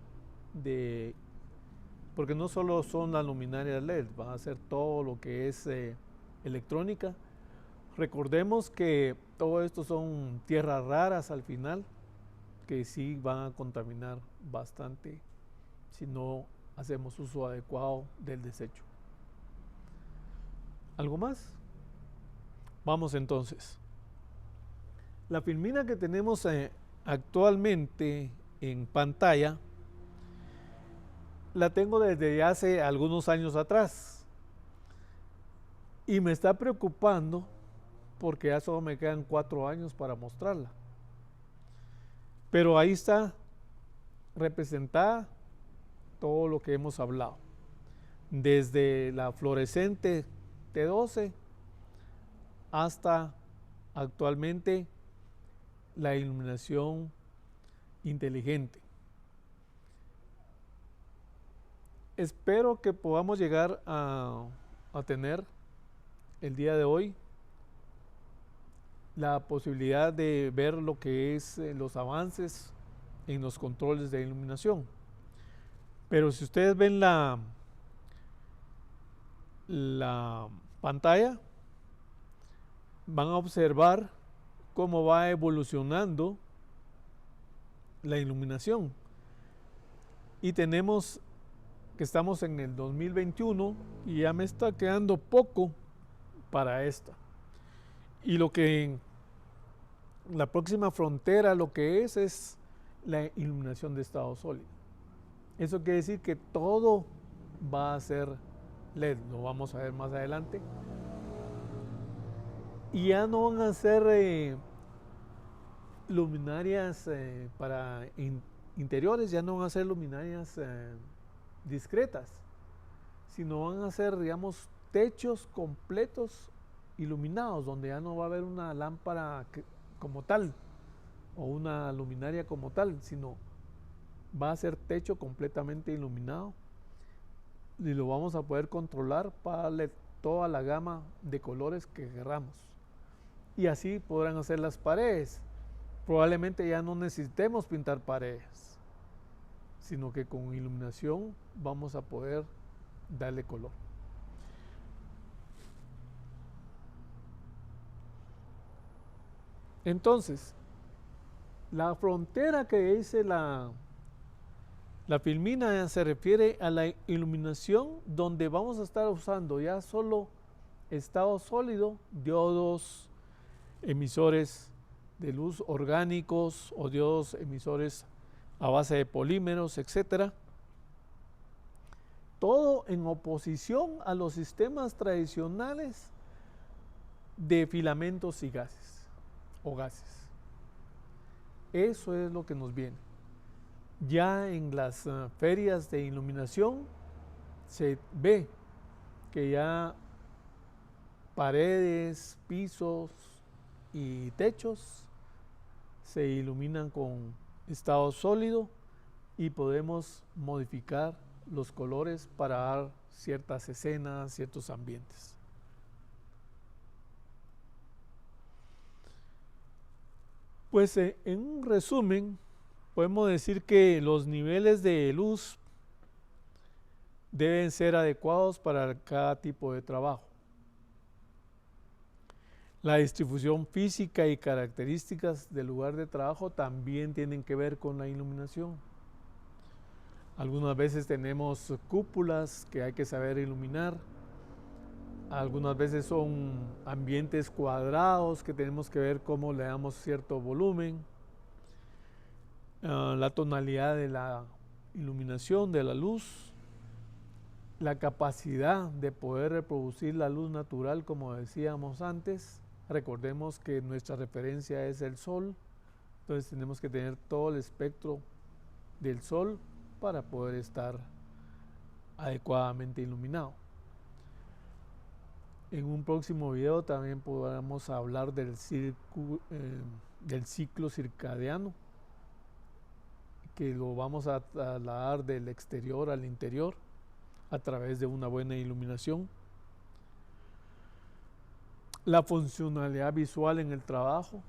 porque no solo son las luminarias LED, van a ser todo lo que es electrónica. Recordemos que todo esto son tierras raras al final, que sí van a contaminar bastante si no hacemos uso adecuado del desecho. ¿Algo más? Vamos entonces. La filmina que tenemos actualmente en pantalla la tengo desde hace algunos años atrás y me está preocupando porque ya solo me quedan 4 años para mostrarla, pero ahí está representada todo lo que hemos hablado, desde la fluorescente T12 hasta actualmente la iluminación inteligente. Espero que podamos llegar a tener el día de hoy la posibilidad de ver lo que es los avances en los controles de iluminación. Pero si ustedes ven la filmina que tenemos actualmente en pantalla, la tengo desde hace algunos años atrás y me está preocupando porque ya solo me quedan 4 años para mostrarla, pero ahí está representada todo lo que hemos hablado, desde la fluorescente T12 hasta actualmente la iluminación inteligente. Espero que podamos llegar a tener el día de hoy la posibilidad de ver lo que es los avances en los controles de iluminación. Pero si ustedes ven la la pantalla, van a observar cómo va evolucionando la iluminación. Y tenemos que estamos en el 2021 y ya me está quedando poco para esta. Y lo que la próxima frontera lo que es la iluminación de estado sólido. Eso quiere decir que todo va a ser LED, lo vamos a ver más adelante. Y ya no van a ser luminarias para interiores, ya no van a ser luminarias discretas, sino van a ser, digamos, techos completos iluminados, donde ya no va a haber una lámpara como tal o una luminaria como tal, sino va a ser techo completamente iluminado y lo vamos a poder controlar para darle toda la gama de colores que queramos. Y así podrán hacer las paredes. Probablemente ya no necesitemos pintar paredes, sino que con iluminación vamos a poder darle color. Entonces, la frontera que dice la filmina se refiere a la iluminación donde vamos a estar usando ya solo estado sólido, diodos, emisores de luz orgánicos o diodos emisores a base de polímeros, etc. Todo en oposición a los sistemas tradicionales de filamentos y gases o gases. Eso es lo que nos viene. Ya en las ferias de iluminación se ve que ya paredes, pisos y techos se iluminan con estado sólido y podemos modificar los colores para dar ciertas escenas, ciertos ambientes. Pues en un resumen, podemos decir que los niveles de luz deben ser adecuados para cada tipo de trabajo. La distribución física y características del lugar de trabajo también tienen que ver con la iluminación. Algunas veces tenemos cúpulas que hay que saber iluminar. Algunas veces son ambientes cuadrados que tenemos que ver cómo le damos cierto volumen. La tonalidad de la iluminación, de la luz. La capacidad de poder reproducir la luz natural, como decíamos antes. Recordemos que nuestra referencia es el sol, entonces tenemos que tener todo el espectro del sol para poder estar adecuadamente iluminado. En un próximo video también podremos hablar del ciclo circadiano, que lo vamos a trasladar del exterior al interior a través de una buena iluminación. La funcionalidad visual en el trabajo,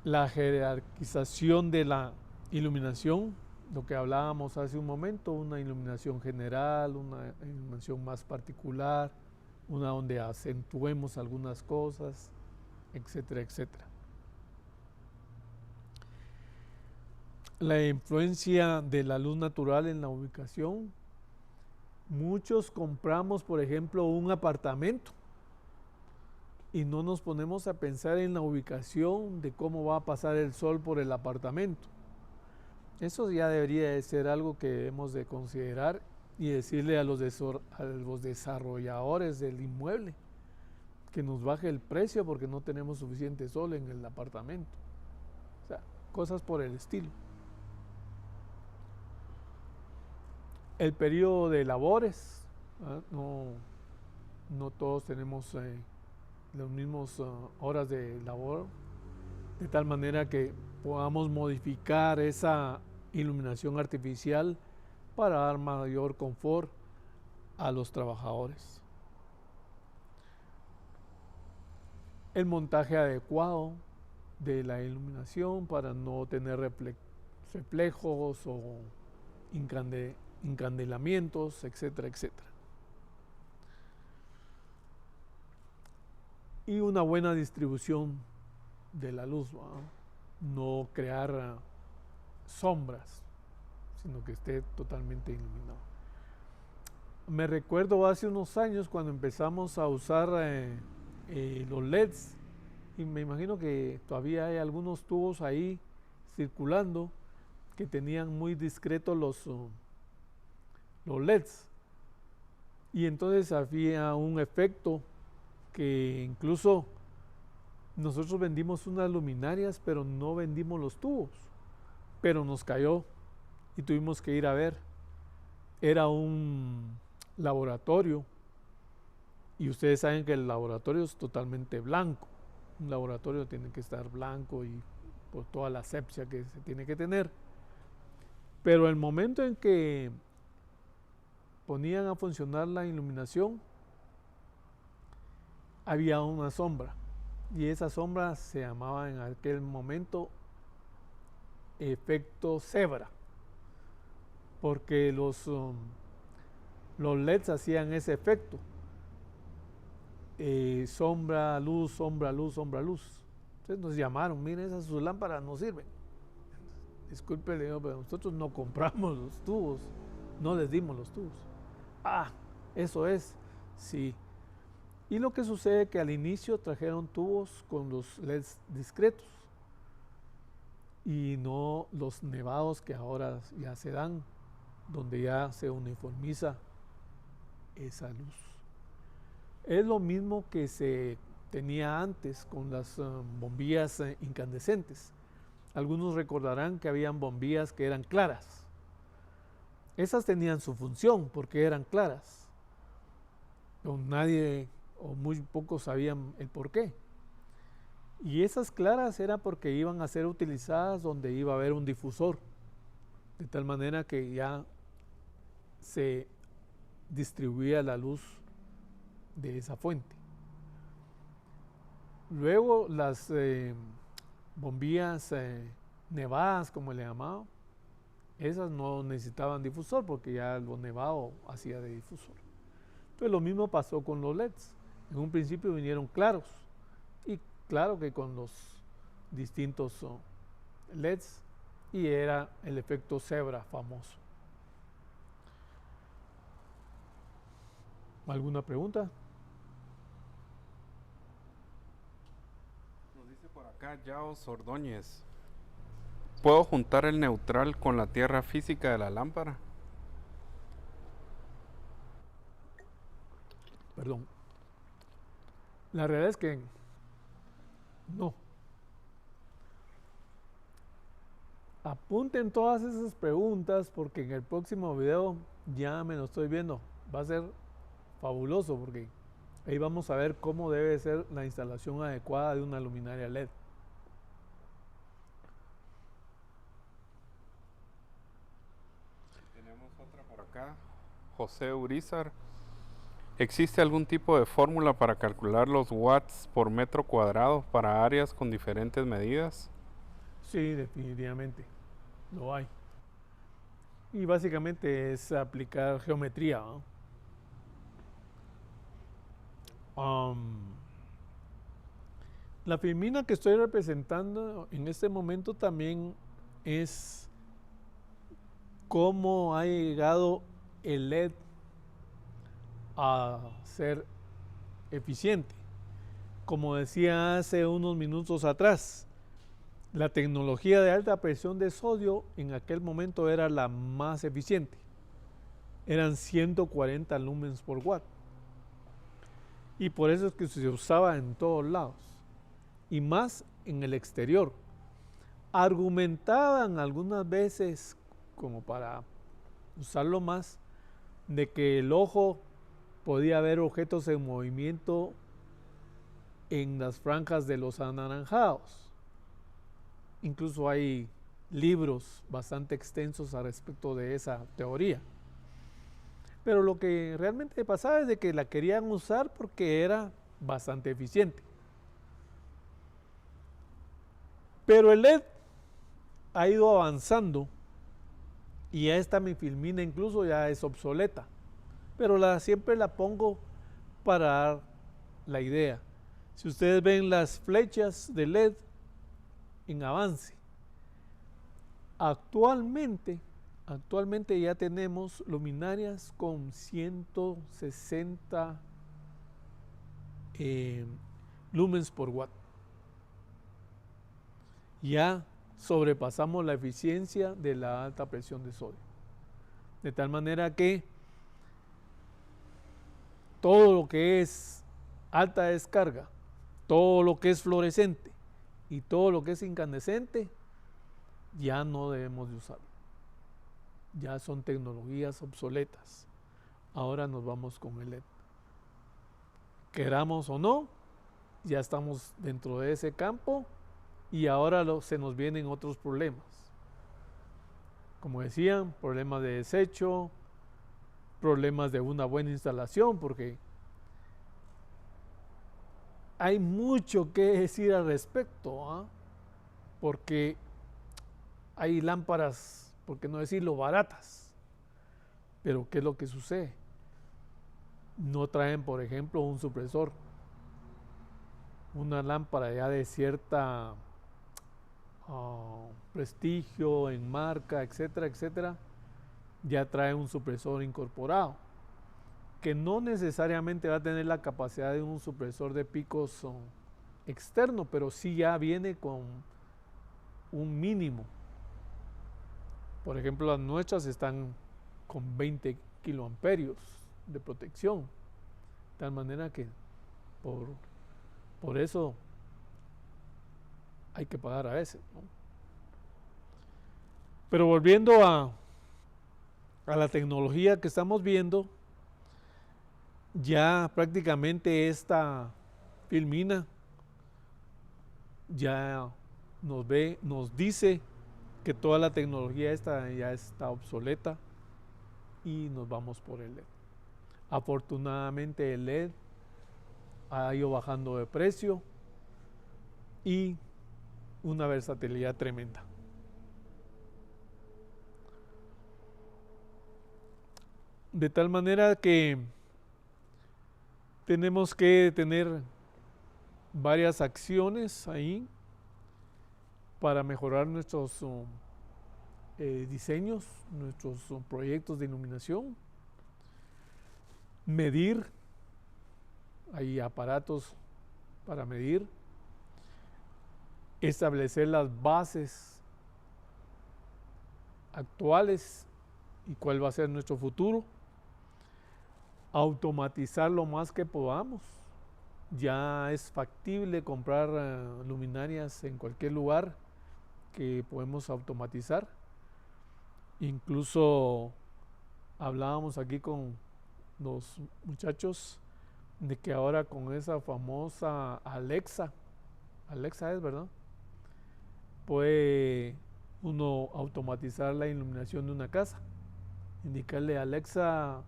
la jerarquización de la iluminación, lo que hablábamos hace un momento, una iluminación general, una iluminación más particular, una donde acentuemos algunas cosas, etcétera, etcétera. La influencia de la luz natural en la ubicación. Muchos compramos, por ejemplo, un apartamento y no nos ponemos a pensar en la ubicación de cómo va a pasar el sol por el apartamento. Eso ya debería de ser algo que debemos de considerar y decirle a los desarrolladores del inmueble que nos baje el precio porque no tenemos suficiente sol en el apartamento. O sea, cosas por el estilo. El periodo de labores, no todos tenemos las mismas horas de labor, de tal manera que podamos modificar esa iluminación artificial para dar mayor confort a los trabajadores. El montaje adecuado de la iluminación para no tener reflejos o encandelamientos, etcétera, etcétera. Y una buena distribución de la luz, ¿verdad? No crear sombras, sino que esté totalmente iluminado. Me recuerdo hace unos años cuando empezamos a usar los LEDs, y me imagino que todavía hay algunos tubos ahí circulando que tenían muy discretos los LEDs, y entonces había un efecto que incluso nosotros vendimos unas luminarias, pero no vendimos los tubos, pero nos cayó y tuvimos que ir a ver. Era un laboratorio, y ustedes saben que el laboratorio es totalmente blanco. Un laboratorio tiene que estar blanco y por toda la asepsia que se tiene que tener. Pero el momento en que ponían a funcionar la iluminación, había una sombra, y esa sombra se llamaba en aquel momento efecto cebra, porque los LEDs hacían ese efecto, sombra, luz, sombra, luz, sombra, luz. Entonces nos llamaron: miren, esas sus lámparas no sirven. Disculpe, le digo, pero nosotros no compramos los tubos, no les dimos los tubos. Ah, eso es, sí. Y lo que sucede es que al inicio trajeron tubos con los LEDs discretos y no los nevados que ahora ya se dan, donde ya se uniformiza esa luz. Es lo mismo que se tenía antes con las bombillas incandescentes. Algunos recordarán que habían bombillas que eran claras. Esas tenían su función porque eran claras, pero nadie o muy pocos sabían el por qué. Y esas claras era porque iban a ser utilizadas donde iba a haber un difusor, de tal manera que ya se distribuía la luz de esa fuente. Luego las bombillas nevadas, como le llamaban, esas no necesitaban difusor porque ya lo nevado hacía de difusor. Entonces lo mismo pasó con los LEDs. En un principio vinieron claros, y claro que con los distintos LEDs, y era el efecto cebra famoso. ¿Alguna pregunta? Nos dice por acá Yaos Ordóñez: ¿puedo juntar el neutral con la tierra física de la lámpara? Perdón. La realidad es que no. Apunten todas esas preguntas porque en el próximo video ya me lo estoy viendo. Va a ser fabuloso porque ahí vamos a ver cómo debe ser la instalación adecuada de una luminaria LED. Tenemos otra por acá. José Urizar: ¿existe algún tipo de fórmula para calcular los watts por metro cuadrado para áreas con diferentes medidas? Sí, definitivamente lo hay. Y básicamente es aplicar geometría, ¿no? La filmina que estoy representando en este momento también es cómo ha llegado el LED a ser eficiente. Como decía hace unos minutos atrás, la tecnología de alta presión de sodio en aquel momento era la más eficiente. Eran 140 lumens por watt. Y por eso es que se usaba en todos lados. Y más en el exterior. Argumentaban algunas veces, como para usarlo más, de que el ojo podía ver objetos en movimiento en las franjas de los anaranjados. Incluso hay libros bastante extensos al respecto de esa teoría. Pero lo que realmente pasaba es de que la querían usar porque era bastante eficiente. Pero el LED ha ido avanzando Y esta mi filmina incluso ya es obsoleta, pero siempre la pongo para dar la idea. Si ustedes ven las flechas de LED en avance, actualmente ya tenemos luminarias con 160 lumens por watt. Ya sobrepasamos la eficiencia de la alta presión de sodio. De tal manera que todo lo que es alta descarga, todo lo que es fluorescente y todo lo que es incandescente, ya no debemos de usarlo. Ya son tecnologías obsoletas. Ahora nos vamos con el LED. Queramos o no, ya estamos dentro de ese campo y ahora se nos vienen otros problemas. Como decían, problemas de desecho, problemas de una buena instalación, porque hay mucho que decir al respecto, ¿eh? Porque hay lámparas, por qué no decirlo, baratas. Pero ¿qué es lo que sucede? No traen, por ejemplo, un supresor. Una lámpara ya de cierta prestigio en marca, etcétera, etcétera, ya trae un supresor incorporado, que no necesariamente va a tener la capacidad de un supresor de picos externo, pero sí ya viene con un mínimo. Por ejemplo, las nuestras están con 20 kiloamperios de protección, de tal manera que por eso hay que pagar a veces, ¿no? Pero volviendo a la tecnología que estamos viendo, ya prácticamente esta filmina ya nos dice que toda la tecnología esta ya está obsoleta y nos vamos por el LED. Afortunadamente el LED ha ido bajando de precio y una versatilidad tremenda. De tal manera que tenemos que tener varias acciones ahí para mejorar nuestros diseños, nuestros proyectos de iluminación. Medir, hay aparatos para medir. Establecer las bases actuales y cuál va a ser nuestro futuro. Automatizar lo más que podamos. Ya es factible comprar luminarias en cualquier lugar que podemos automatizar. Incluso hablábamos aquí con los muchachos de que ahora con esa famosa Alexa es, ¿verdad? Puede uno automatizar la iluminación de una casa. Indicarle: Alexa,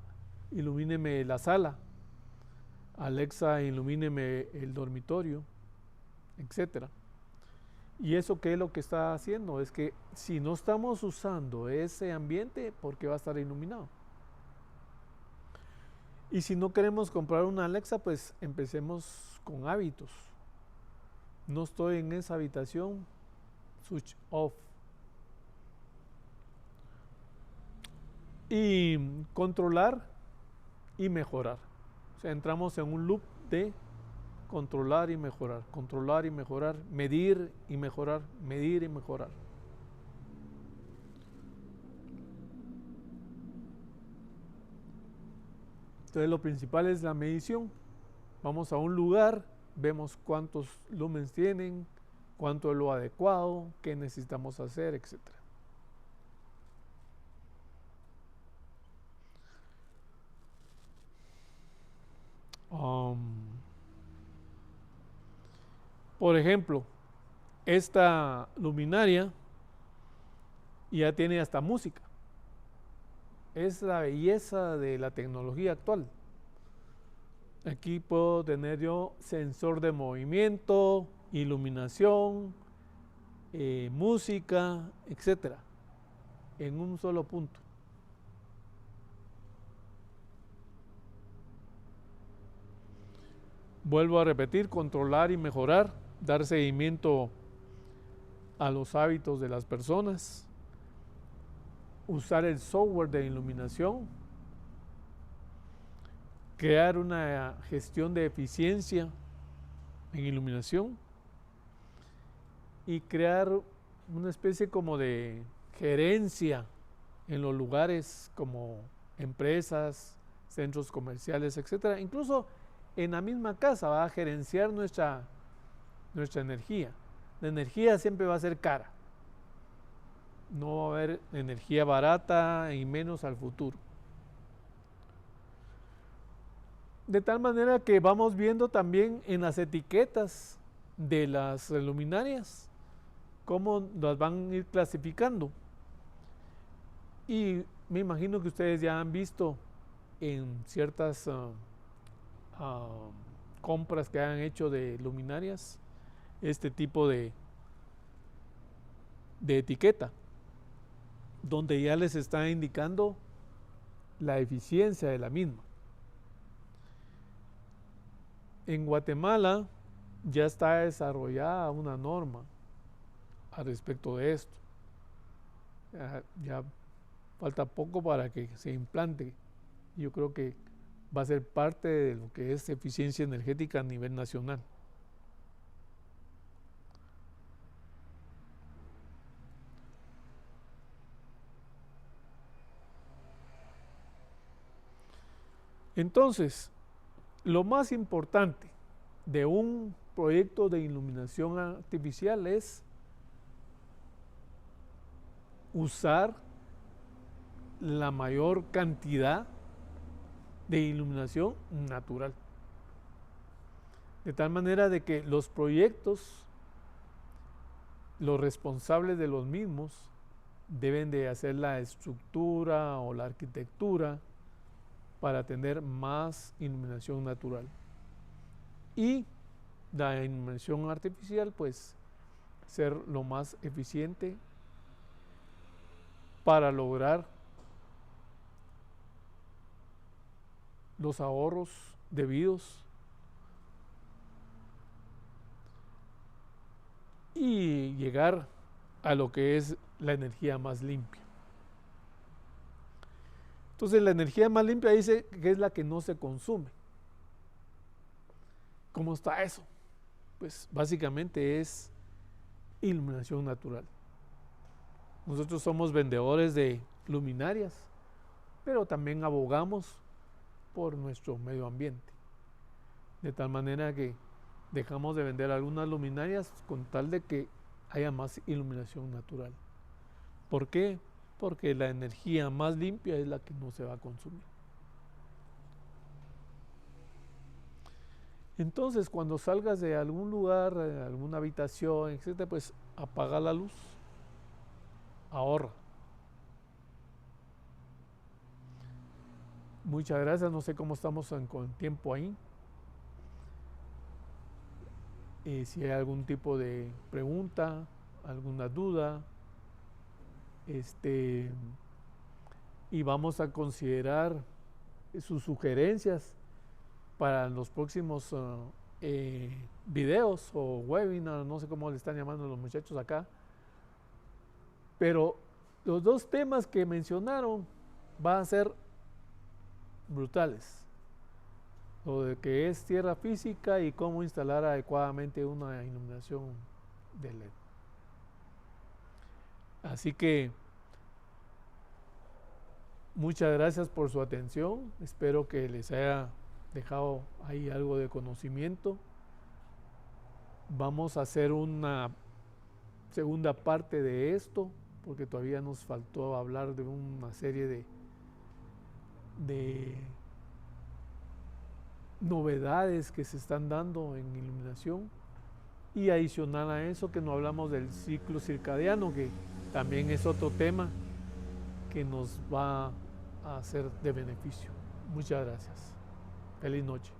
ilumíneme la sala, Alexa, ilumíneme el dormitorio, etcétera. Y eso, ¿qué es lo que está haciendo? Es que si no estamos usando ese ambiente, ¿por qué va a estar iluminado? Y si no queremos comprar una Alexa, pues empecemos con hábitos. No estoy en esa habitación, switch off. Y controlar y mejorar. O sea, entramos en un loop de controlar y mejorar, medir y mejorar, medir y mejorar. Entonces lo principal es la medición. Vamos a un lugar, vemos cuántos lumens tienen, cuánto es lo adecuado, qué necesitamos hacer, etc. Por ejemplo, esta luminaria ya tiene hasta música. Es la belleza de la tecnología actual. Aquí puedo tener yo sensor de movimiento, iluminación, música, etc. en un solo punto. Vuelvo a repetir, controlar y mejorar, dar seguimiento a los hábitos de las personas, usar el software de iluminación, crear una gestión de eficiencia en iluminación y crear una especie como de gerencia en los lugares como empresas, centros comerciales, etcétera. Incluso en la misma casa va a gerenciar nuestra energía. La energía siempre va a ser cara. No va a haber energía barata y menos al futuro. De tal manera que vamos viendo también en las etiquetas de las luminarias cómo las van a ir clasificando. Y me imagino que ustedes ya han visto en ciertas compras que han hecho de luminarias este tipo de etiqueta, donde ya les está indicando la eficiencia de la misma. En Guatemala ya está desarrollada una norma al respecto de esto. Ya falta poco para que se implante. Yo creo que va a ser parte de lo que es eficiencia energética a nivel nacional. Entonces, lo más importante de un proyecto de iluminación artificial es usar la mayor cantidad de iluminación natural. De tal manera de que los proyectos, los responsables de los mismos, deben de hacer la estructura o la arquitectura para tener más iluminación natural. Y la iluminación artificial, pues, ser lo más eficiente para lograr los ahorros debidos y llegar a lo que es la energía más limpia. Entonces, la energía más limpia dice que es la que no se consume. ¿Cómo está eso? Pues básicamente es iluminación natural. Nosotros somos vendedores de luminarias, pero también abogamos por nuestro medio ambiente. De tal manera que dejamos de vender algunas luminarias con tal de que haya más iluminación natural. ¿Por qué? Porque la energía más limpia es la que no se va a consumir. Entonces, cuando salgas de algún lugar, de alguna habitación, etcétera, pues apaga la luz, ahorra. Muchas gracias, no sé cómo estamos con tiempo ahí. Si hay algún tipo de pregunta, alguna duda, y vamos a considerar sus sugerencias para los próximos videos o webinars, no sé cómo le están llamando los muchachos acá, pero los dos temas que mencionaron van a ser brutales: lo de que es tierra física y cómo instalar adecuadamente una iluminación de LED. Así que muchas gracias por su atención, espero que les haya dejado ahí algo de conocimiento. Vamos a hacer una segunda parte de esto, porque todavía nos faltó hablar de una serie de novedades que se están dando en iluminación, y adicional a eso que no hablamos del ciclo circadiano, que también es otro tema que nos va a ser de beneficio. Muchas gracias. Feliz noche.